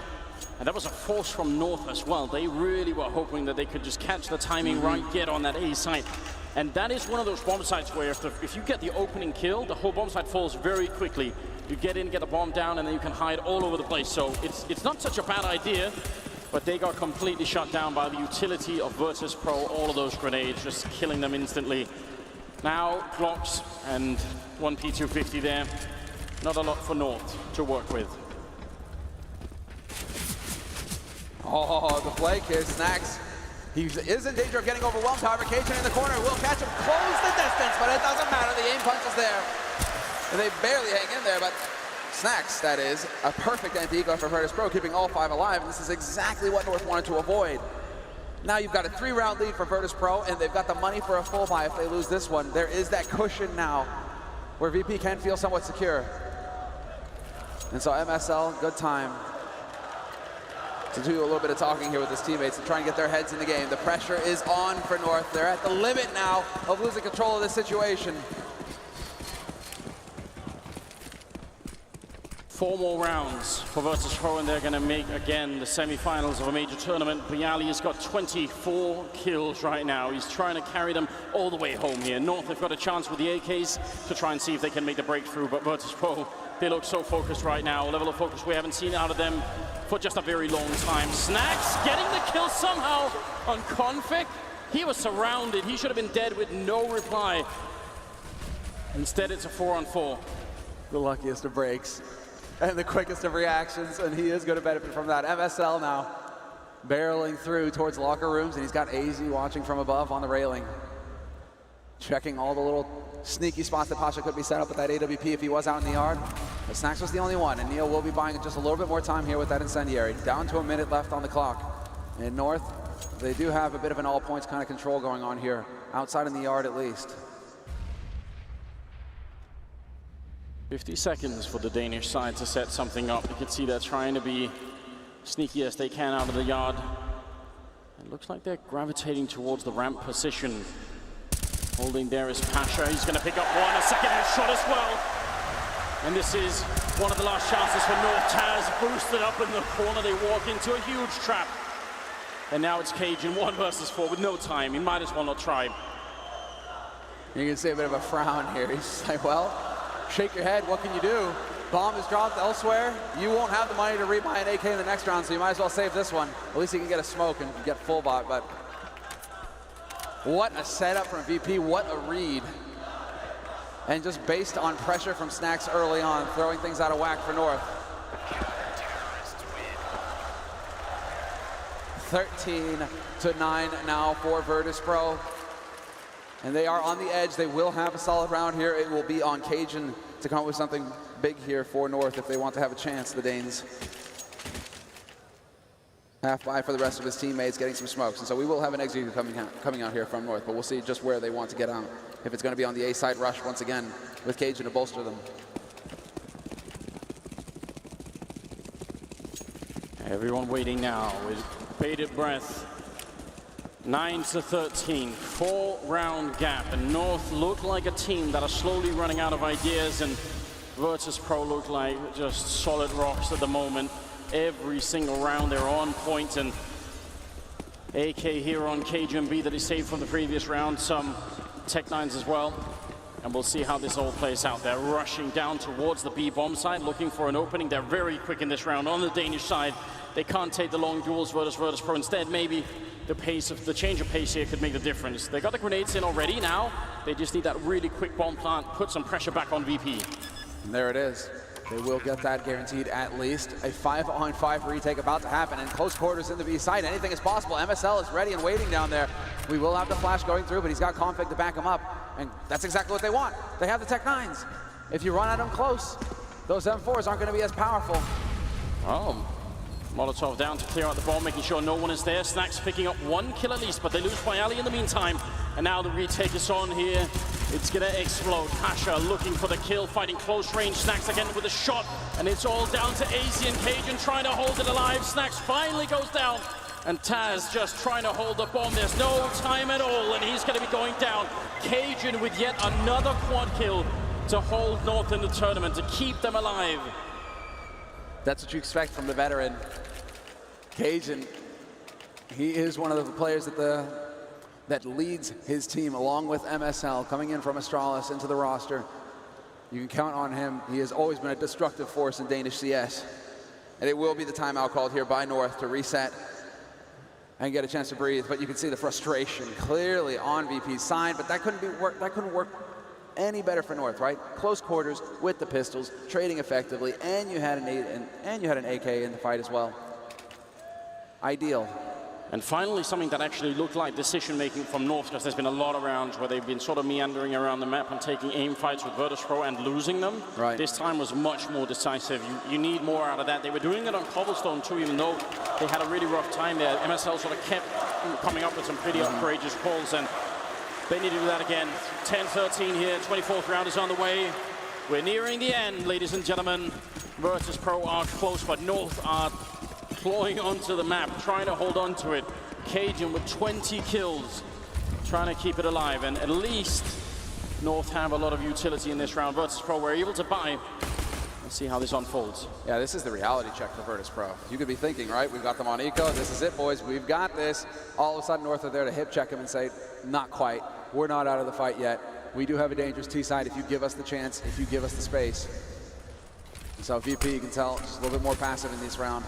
And that was a force from North as well. They really were hoping that they could just catch the timing right, get on that A site. And that is one of those bomb sites where if you get the opening kill, the whole bomb site falls very quickly. You get in, get the bomb down, and then you can hide all over the place. So it's not such a bad idea, but they got completely shut down by the utility of Virtus.Pro. All of those grenades, just killing them instantly. Now, Glocks and one P250 there. Not a lot for North to work with.
Oh, the flank here, Snacks. He is in danger of getting overwhelmed. However, Cajun in the corner will catch him, close the distance, but it doesn't matter. The aim punch is there. And they barely hang in there, but Snacks, that is, a perfect anti-eco for Virtus.Pro, keeping all five alive. This is exactly what North wanted to avoid. Now you've got a 3-round lead for Virtus.Pro, and they've got the money for a full buy if they lose this one. There is that cushion now where VP can feel somewhat secure. And so MSL, good time to do a little bit of talking here with his teammates and try and get their heads in the game. The pressure is on for North. They're at the limit now of losing control of this situation.
4 more rounds for Virtus.Pro, and they're going to make, again, the semi-finals of a major tournament. BO3 has got 24 kills right now. He's trying to carry them all the way home here. North have got a chance with the AKs to try and see if they can make the breakthrough, but Virtus.Pro, they look so focused right now. A level of focus we haven't seen out of them for just a very long time. Snacks getting the kill somehow on Config. He was surrounded. He should have been dead with no reply. Instead, it's a 4-on-4.
The luckiest of breaks and the quickest of reactions, and he is going to benefit from that. MSL now barreling through towards locker rooms, and he's got AZ watching from above on the railing, checking all the little sneaky spots that Pasha could be set up with that AWP if he was out in the yard. But Snacks was the only one, and Neil will be buying just a little bit more time here with that incendiary. Down to a minute left on the clock. In North, they do have a bit of an all points kind of control going on here, outside in the yard at least.
50 seconds for the Danish side to set something up. You can see they're trying to be sneaky as they can out of the yard. It looks like they're gravitating towards the ramp position. Holding there is Pasha. He's going to pick up one, a second shot as well. And this is one of the last chances for North. Taz boosted up in the corner. They walk into a huge trap. And now it's Cajun 1 versus 4 with no time. He might as well not try.
You can see a bit of a frown here. He's just like, well, shake your head, what can you do? Bomb is dropped elsewhere. You won't have the money to rebuy an AK in the next round, so you might as well save this one. At least you can get a smoke and get full bot, but what a setup from VP, what a read. And just based on pressure from Snacks early on, throwing things out of whack for North. 13-9 now for Virtus.Pro. And they are on the edge. They will have a solid round here. It will be on Cajun to come up with something big here for North if they want to have a chance, the Danes. half buy for the rest of his teammates, getting some smokes. And so we will have an execute coming out here from North, but we'll see just where they want to get out. If it's going to be on the A side rush once again with Cajun to bolster them.
Everyone waiting now with bated breath. 9-13, 4-round gap, and North look like a team that are slowly running out of ideas, and Virtus.Pro look like just solid rocks at the moment. Every single round they're on point, and AK here on Cajun B that he saved from the previous round, some Tech-9s as well. And we'll see how this all plays out. They're rushing down towards the B-bomb side, looking for an opening. They're very quick in this round on the Danish side. They can't take the long duels, Virtus.Pro. Instead, maybe the change of pace here could make the difference. They got the grenades in already. Now they just need that really quick bomb plant, put some pressure back on VP.
And there it is. They will get that guaranteed at least. A 5-on-5 retake about to happen in close quarters in the B side. Anything is possible. MSL is ready and waiting down there. We will have the flash going through, but he's got config to back him up. And that's exactly what they want. They have the Tech-9s. If you run at them close, those M4s aren't going to be as powerful.
Oh, Molotov down to clear out the bomb, making sure no one is there. Snacks picking up 1 kill at least, but they lose Bayali in the meantime. And now the retake is on here. It's gonna explode. Pasha looking for the kill, fighting close range. Snacks again with a shot, and it's all down to AC and Cajun trying to hold it alive. Snacks finally goes down, and Taz just trying to hold the bomb. There's no time at all, and he's gonna be going down. Cajun with yet another quad kill to hold North in the tournament, to keep them alive.
That's what you expect from the veteran. Cajun, he is one of the players that leads his team along with MSL, coming in from Astralis into the roster. You can count on him. He has always been a destructive force in Danish CS. And it will be the timeout called here by North to reset and get a chance to breathe. But you can see the frustration clearly on VP's side, but that couldn't work any better for North, right? Close quarters with the pistols, trading effectively, and you had an AK in the fight as well. Ideal.
And finally, something that actually looked like decision-making from North, because there's been a lot of rounds where they've been sort of meandering around the map and taking aim fights with Virtus.Pro and losing them.
Right.
This time was much more decisive. You need more out of that. They were doing it on Cobblestone too, even though they had a really rough time there. MSL sort of kept coming up with some pretty courageous calls, and they need to do that again. 10-13 here, 24th round is on the way. We're nearing the end, ladies and gentlemen. Virtus.Pro are close, but North are clawing onto the map, trying to hold on to it. Cajun with 20 kills, trying to keep it alive, and at least North have a lot of utility in this round. Virtus.Pro were able to buy. Let's see how this unfolds.
Yeah, this is the reality check for Virtus.Pro. You could be thinking, right, we've got them on eco, this is it, boys, we've got this. All of a sudden, North are there to hip check him and say, not quite, we're not out of the fight yet. We do have a dangerous T-side if you give us the chance, if you give us the space. And so VP, you can tell, just a little bit more passive in this round.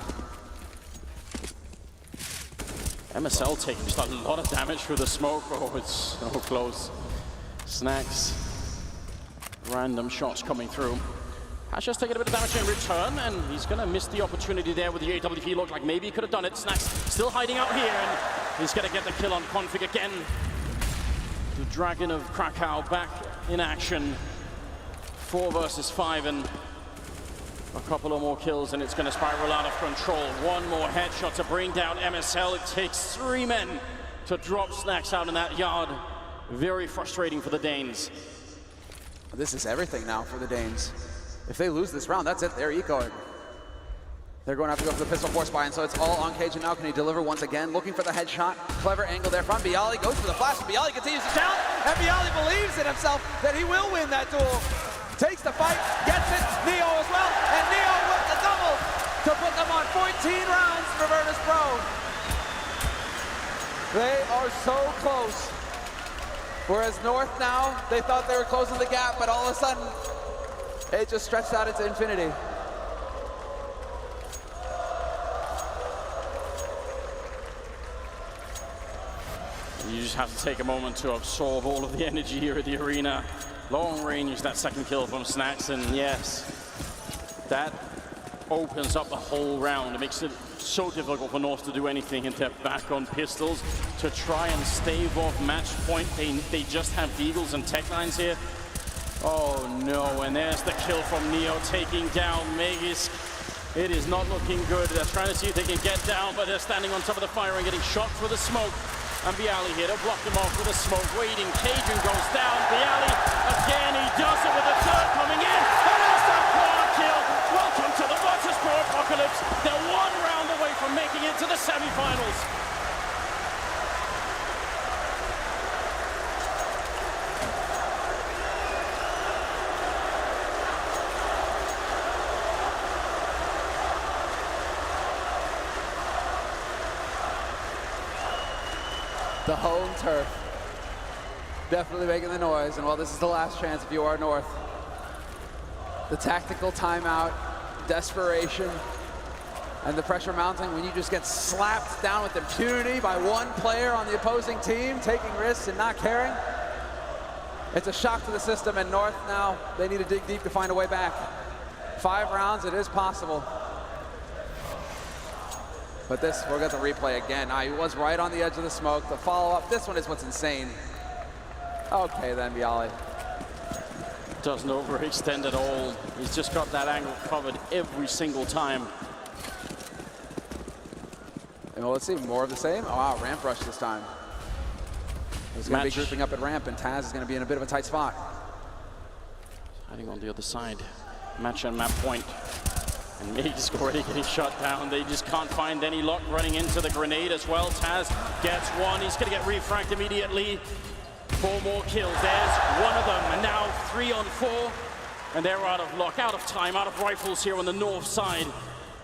MSL taking just a lot of damage through the smoke. Oh, it's so close. Snacks. Random shots coming through. Pasha's taking a bit of damage in return, and he's going to miss the opportunity there with the AWP. Looked like maybe he could have done it. Snacks still hiding out here, and he's going to get the kill on config again. The Dragon of Krakow back in action. 4 versus 5, and a couple of more kills, and it's going to spiral out of control. One more headshot to bring down MSL. It takes 3 men to drop Snacks out in that yard. Very frustrating for the Danes.
This is everything now for the Danes. If they lose this round, that's it. They're ecoing. They're going to have to go for the pistol force buy, and so it's all on Cajun now. Can he deliver once again? Looking for the headshot. Clever angle there from Bialy. Goes for the flash. Bialy continues to challenge, and Bialy believes in himself that he will win that duel. Takes the fight, gets it, Neo as well, and Neo with the double to put them on 14 rounds for Virtus.Pro. They are so close. Whereas North now, they thought they were closing the gap, but all of a sudden, it just stretched out into infinity.
You just have to take a moment to absorb all of the energy here at the arena. Long range, that second kill from Snacks, and yes, that opens up the whole round. It makes it so difficult for North to do anything, and they're back on pistols to try and stave off match point. They just have Deagles and Tech-9s here. Oh no, and there's the kill from Neo, taking down Magisk. It is not looking good. They're trying to see if they can get down, but they're standing on top of the fire and getting shot through the smoke. And Bialy here to block them off with the smoke. Waiting, Cajun goes down. Bialy, again, he does it with the third coming in. And that's the corner kill. Welcome to the Virtus.Pro apocalypse. They're one round away from making it to the semifinals.
The home turf. Definitely making the noise, and well, this is the last chance if you are North. The tactical timeout, desperation, and the pressure mounting when you just get slapped down with impunity by one player on the opposing team, taking risks and not caring. It's a shock to the system, and North now, they need to dig deep to find a way back. 5 rounds, it is possible. But this, we'll get the replay again. He was right on the edge of the smoke. The follow-up, this one is what's insane. Okay then, Bialy.
Doesn't overextend at all. He's just got that angle covered every single time.
And well, let's see, more of the same. Oh, wow, ramp rush this time. He's going to be grouping up at ramp, and Taz is going to be in a bit of a tight spot.
Hiding on the other side. Match and map point. And Meig's already getting shot down. They just can't find any luck running into the grenade as well. Taz gets one. He's going to get refragged immediately. 4 more kills. There's one of them. And now 3 on 4. And they're out of luck, out of time, out of rifles here on the north side.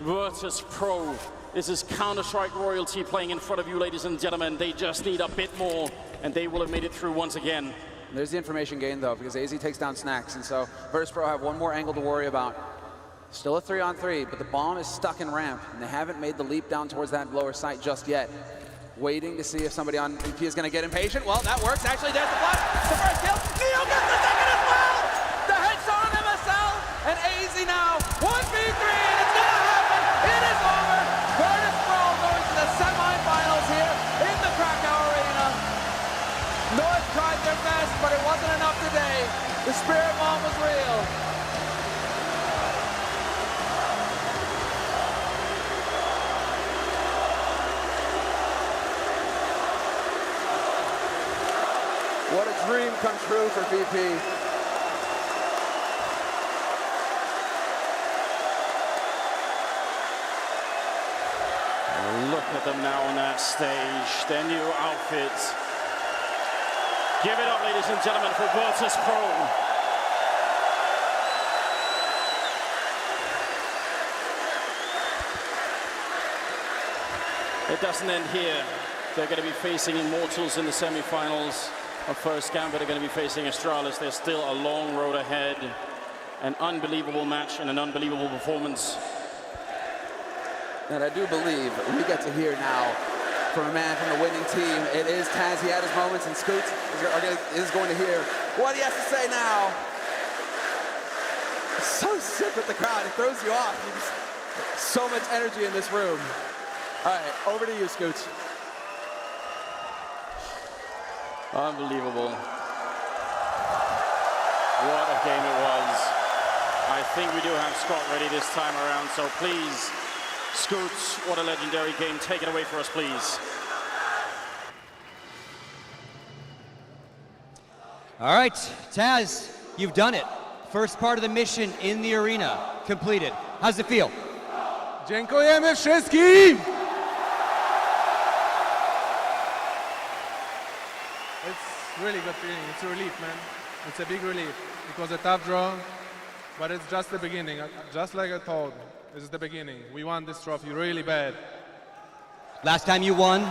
Virtus.Pro. This is Counter-Strike royalty playing in front of you, ladies and gentlemen. They just need a bit more, and they will have made it through once again.
There's the information gain, though, because AZ takes down Snacks. And so Virtus.Pro have one more angle to worry about. Still a 3-on-3, but the bomb is stuck in ramp, and they haven't made the leap down towards that lower site just yet. Waiting to see if somebody on BP is going to get impatient. Well, that works. Actually, there's the flash. The first kill. Neo gets the second as well. The headshot on MSL, and AZ now 1v3, and it's going to happen. It is over. Virtus.Pro going to the semifinals here in the Kraków Arena. North tried their best, but it wasn't enough today. The spirit bomb was real. What a dream come true for VP.
Look at them now on that stage, their new outfits. Give it up, ladies and gentlemen, for Virtus.Pro. It doesn't end here. They're going to be facing Immortals in the semifinals. Of First Gambit are going to be facing Astralis. There's still a long road ahead. An unbelievable match and an unbelievable performance.
And I do believe we get to hear now from a man from the winning team. It is Taz. He had his moments, and Scoots is going to hear what he has to say now. So sick with the crowd. It throws you off. So much energy in this room. All right, over to you, Scoots.
Unbelievable. What a game it was. I think we do have Scott ready this time around, so please, Scoots, what a legendary game. Take it away for us, please.
All right, Taz, you've done it. First part of the mission in the arena completed. How's it feel?
Dziękujemy wszystkim! It's really good feeling. It's a relief, man. It's a big relief. It was a tough draw, but it's just the beginning. Just like I told, this is the beginning. We want this trophy really bad.
Last time you won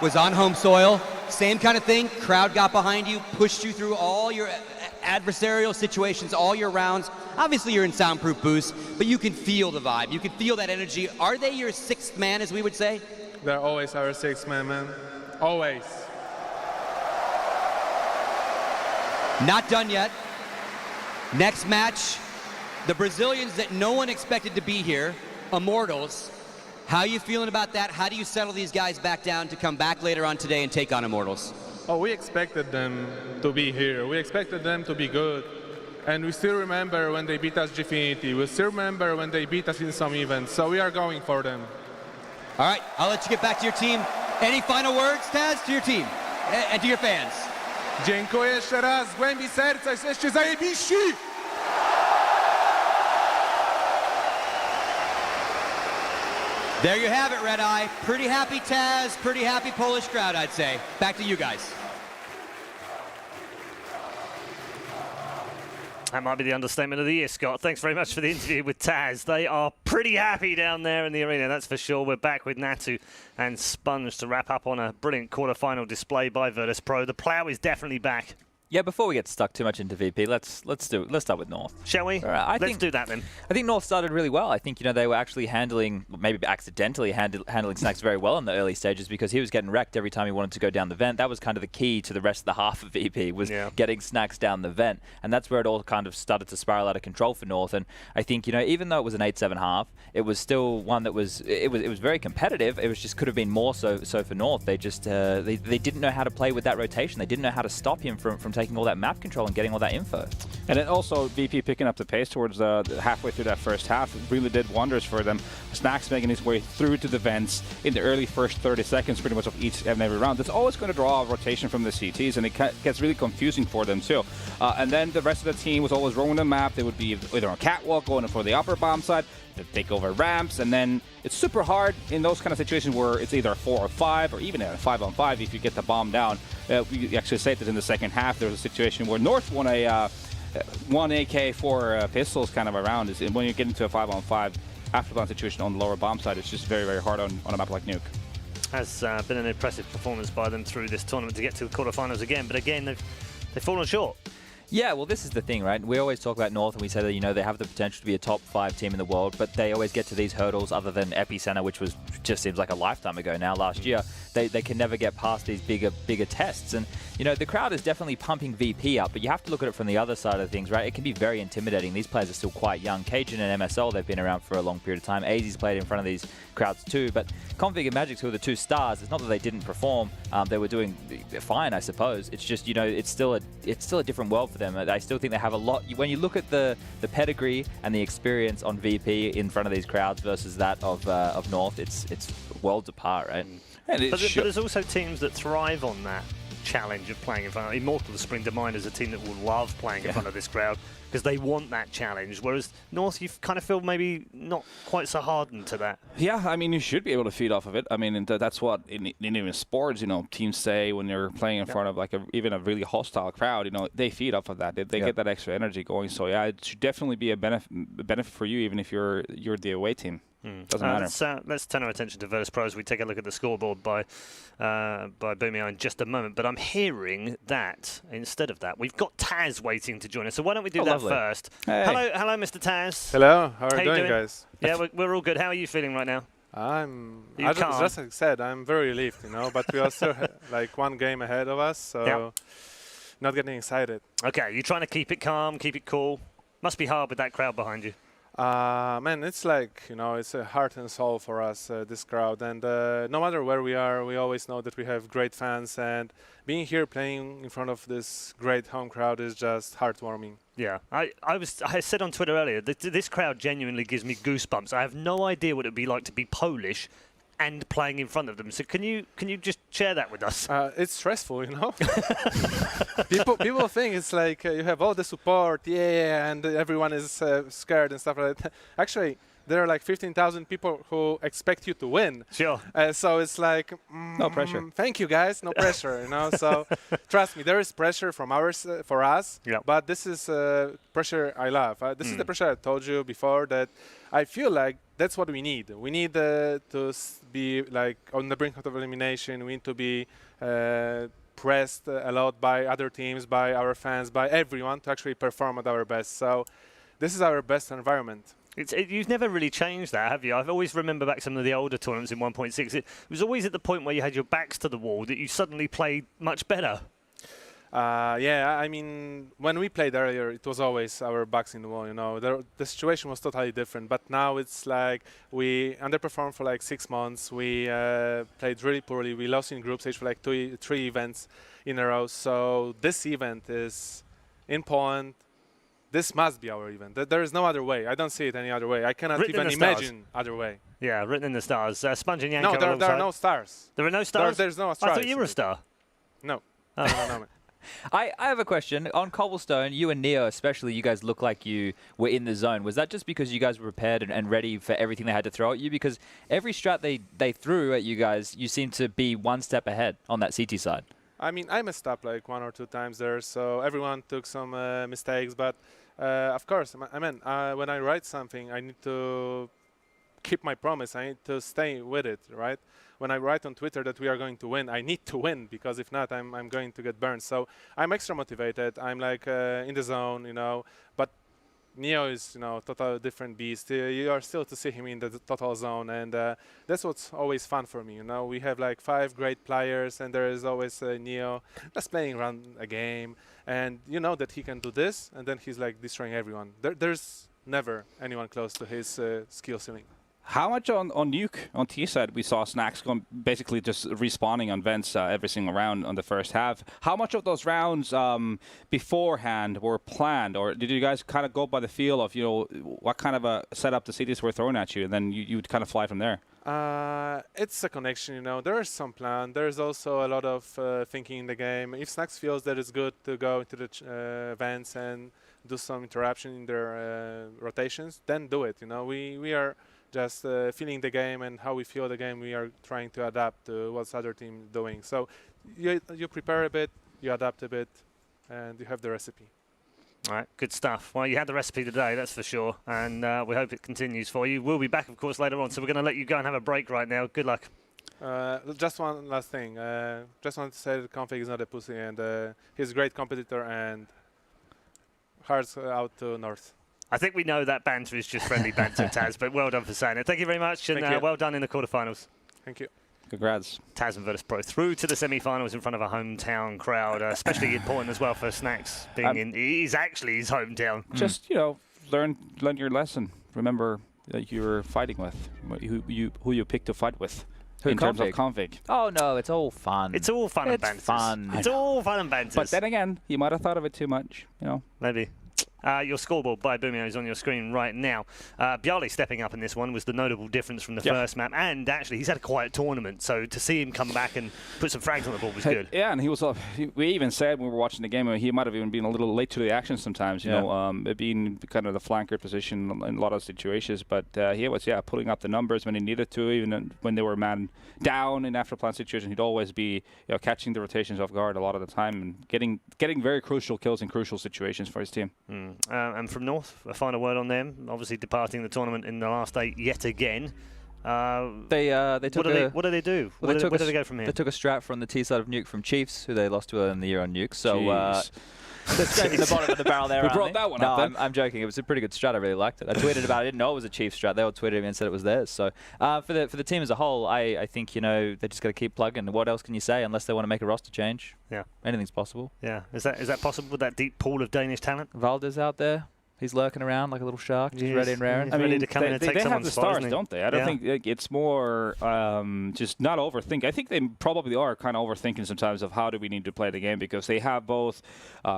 was on home soil. Same kind of thing. Crowd got behind you, pushed you through all your adversarial situations, all your rounds. Obviously, you're in soundproof booths, but you can feel the vibe. You can feel that energy. Are they your sixth man, as we would say?
They're always our sixth man. Always.
Not done yet. Next match, the Brazilians that no one expected to be here, Immortals. How are you feeling about that? How do you settle these guys back down to come back later on today and take on Immortals?
Oh, we expected them to be here. We expected them to be good. And we still remember when they beat us Gfinity. We still remember when they beat us in some events. So we are going for them.
All right, I'll let you get back to your team. Any final words, Taz, to your team and to your fans?
Dziękuję jeszcze raz. Z głębi serca jesteście zajebiści!
There you have it, Red Eye. Pretty happy Taz, pretty happy Polish crowd, I'd say. Back to you guys.
That might be the understatement of the year, Scott. Thanks very much for the interview with Taz. They are pretty happy down there in the arena, that's for sure. We're back with Natu and Sponge to wrap up on a brilliant quarterfinal display by Virtus.Pro. The plow is definitely back.
Yeah, before we get stuck too much into VP, let's start with North.
Shall we?
All right,
Let's do that then.
I think North started really well. I think they were actually handling, maybe accidentally handling Snacks very well in the early stages because he was getting wrecked every time he wanted to go down the vent. That was kind of the key to the rest of the half of VP was getting Snacks down the vent, and that's where it all kind of started to spiral out of control for North. And I think even though it was an 8-7 half, it was still one that was it was very competitive. It was just could have been more so for North. They just they didn't know how to play with that rotation. They didn't know how to stop him from taking all that map control and getting all that info.
And then also VP picking up the pace towards halfway through that first half really did wonders for them. Snacks making his way through to the vents in the early first 30 seconds pretty much of each and every round. That's always going to draw a rotation from the CTs, and it gets really confusing for them too. And then the rest of the team was always roaming the map. They would be either on catwalk going for the upper bomb side, they take over ramps, and then it's super hard in those kind of situations where it's either 4 or 5 or even a 5-on-5 if you get the bomb down. We actually said that in the second half there was a situation where North won a 1 AK 4 pistols kind of around. Is when you get into a 5-on-5 after bomb situation on the lower bomb side, it's just very, very hard on a map like NUKE.
Has been an impressive performance by them through this tournament to get to the quarterfinals again, but again they've fallen short.
Yeah, well, this is the thing, right? We always talk about North, and we say that they have the potential to be a top 5 team in the world, but they always get to these hurdles. Other than Epicenter, which just seems like a lifetime ago now. Last year, they can never get past these bigger tests. And the crowd is definitely pumping VP up, but you have to look at it from the other side of things, right? It can be very intimidating. These players are still quite young. Cajun and MSL, they've been around for a long period of time. AZ's played in front of these crowds too, but Config and Magic, who are the 2 stars, it's not that they didn't perform. They were doing fine, I suppose. It's just it's still a different world for them. I still think they have a lot. When you look at the pedigree and the experience on VP in front of these crowds versus that of North, it's worlds apart, right?
But there's also teams that thrive on that challenge of playing in front of Immortal the Spring to Mind is a team that will love playing in front of this crowd because they want that challenge, whereas North, you kind of feel maybe not quite so hardened to that.
Yeah, I mean, you should be able to feed off of it. I mean, that's what in even sports, teams say when they're playing in front of like even a really hostile crowd, they feed off of that. They get that extra energy going. So yeah, it should definitely be a benefit for you, even if you're the away team. Doesn't matter.
Let's turn our attention to Virtus.Pro as we take a look at the scoreboard by Boomy in just a moment. But I'm hearing that instead of that, we've got Taz waiting to join us. So why don't we do that first?
Hey.
Hello, Mr. Taz.
Hello, how are you
doing,
guys?
Yeah, we're all good. How are you feeling right now?
Just like I said, I'm very relieved, but we are still like 1 game ahead of us, so not getting excited.
Okay, you're trying to keep it calm, keep it cool. Must be hard with that crowd behind you.
Man, it's like, it's a heart and soul for us, this crowd. And no matter where we are, we always know that we have great fans. And being here playing in front of this great home crowd is just heartwarming.
Yeah, I said on Twitter earlier that this crowd genuinely gives me goosebumps. I have no idea what it would be like to be Polish and playing in front of them. So can you just share that with us?
It's stressful, People think it's like you have all the support, and everyone is scared and stuff like that. Actually, there are like 15,000 people who expect you to win.
Sure.
So it's like
no pressure.
Thank you, guys. No pressure, So trust me, there is pressure from for us.
Yeah.
But this is pressure I love. This is the pressure I told you before that I feel like that's what we need. We need to be like on the brink of elimination. We need to be pressed a lot by other teams, by our fans, by everyone to actually perform at our best. So this is our best environment.
You've never really changed that, have you? I've always remember back some of the older tournaments in 1.6. It was always at the point where you had your backs to the wall that you suddenly played much better.
Yeah, I mean, when we played earlier, it was always our backs in the wall, The situation was totally different, but now it's like we underperformed for like 6 months. We played really poorly. We lost in group stage for like 3 events in a row. So this event is in Poland, this must be our event. There is no other way. I don't see it any other way. I cannot
Written in
even
the stars.
imagine other way.
Yeah, written in the stars. Sponge and Yanko
No, there are
alongside.
no stars.
There are no stars?
There's no
I
stars.
thought you were a star.
No.
Oh.
No.
I have a question. On Cobblestone, you and Neo especially, you guys look like you were in the zone. Was that just because you guys were prepared and ready for everything they had to throw at you? Because every strat they threw at you guys, you seem to be one step ahead on that CT side.
I mean, I messed up like 1 or 2 times there, so everyone took some mistakes. But of course, I mean, when I write something, I need to keep my promise. I need to stay with it, right? When I write on Twitter that we are going to win, I need to win, because if not, I'm going to get burned. So I'm extra motivated. I'm like in the zone, you know. But Neo is, you know, total different beast. You are still to see him in the total zone, and that's what's always fun for me. You know, we have like 5 great players, and there is always Neo just playing around a game, and you know that he can do this, and then he's like destroying everyone. There's never anyone close to his skill ceiling.
How much on NUKE, on T side, we saw Snacks going basically just respawning on vents every single round on the first half. How much of those rounds beforehand were planned, or did you guys kind of go by the feel of, you know, what kind of a setup the cities were throwing at you, and then you'd kind of fly from there?
It's a connection, you know. There is some plan. There's also a lot of thinking in the game. If Snacks feels that it's good to go into the vents and do some interruption in their rotations, then do it. You know, we are just feeling the game, and how we feel the game, we are trying to adapt to what's other team doing. So you prepare a bit, you adapt a bit, and you have the recipe.
All right, good stuff. Well, you had the recipe today, that's for sure, and we hope it continues for you. We'll be back, of course, later on, so we're going to let you go and have a break right now. Good luck.
Just one last thing. Just want to say that Config is not a pussy, and he's a great competitor, and hearts out to North.
I think we know that banter is just friendly banter, Taz, but well done for saying it. Thank you very much, and well done in the quarterfinals.
Thank you.
Congrats.
Taz and Virtus.Pro through to the semi-finals in front of a hometown crowd, especially important as well for Snacks being in. It is actually his hometown.
Just, you know, learn your lesson. Remember that you're fighting with, who you pick to fight with. In terms of config.
Oh no, it's all fun.
It's all fun and banter.
It's fun.
It's all fun and banter.
But then again, you might have thought of it too much, you know.
Maybe. Your scoreboard by Boomio is on your screen right now. Bjarli stepping up in this one was the notable difference from the first map, and actually he's had a quiet tournament, so to see him come back and put some frags on the board was good.
Yeah, and he was. We even said when we were watching the game, he might have even been a little late to the action sometimes. You know, being kind of the flanker position in a lot of situations. But he was pulling up the numbers when he needed to, even when they were man down in after plan situation. He'd always be catching the rotations off guard a lot of the time and getting very crucial kills in crucial situations for his team.
And from North, a final word on them. Obviously departing the tournament in the last 8 yet again.
They took
what do they do?
Well,
where do they go from here?
They took a strat from the T side of NUKE from Chiefs, who they lost to in the year on NUKE. So they're scraping the bottom of the barrel there.
We brought that one up.
I'm joking. It was a pretty good strat. I really liked it. I tweeted about it. I didn't know it was a Chiefs strat. They all tweeted me and said it was theirs. So for the team as a whole, I think they just got to keep plugging. What else can you say unless they want to make a roster change?
Yeah,
anything's possible.
Yeah, is that possible with that deep pool of Danish talent?
Valde's out there. He's lurking around like a little shark, just ready and raring.
I mean, ready to come in and take
they have
someone's
the
spot,
stars, don't they? I don't think it's more just not overthink. I think they probably are kind of overthinking sometimes of how do we need to play the game, because they have both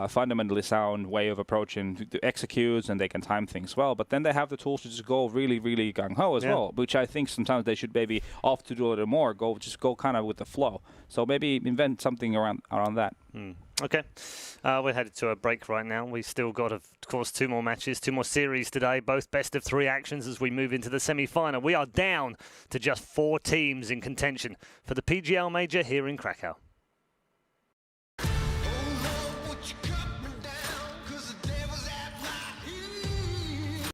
fundamentally sound way of approaching the executes and they can time things well, but then they have the tools to just go really, really gung-ho as well, which I think sometimes they should maybe opt to do a little more, go kind of with the flow. So maybe invent something around that.
Okay, we're headed to a break right now. We've still got, of course, 2 more matches, 2 more series today, both best of 3 actions as we move into the semi-final. We are down to just 4 teams in contention for the PGL Major here in Krakow.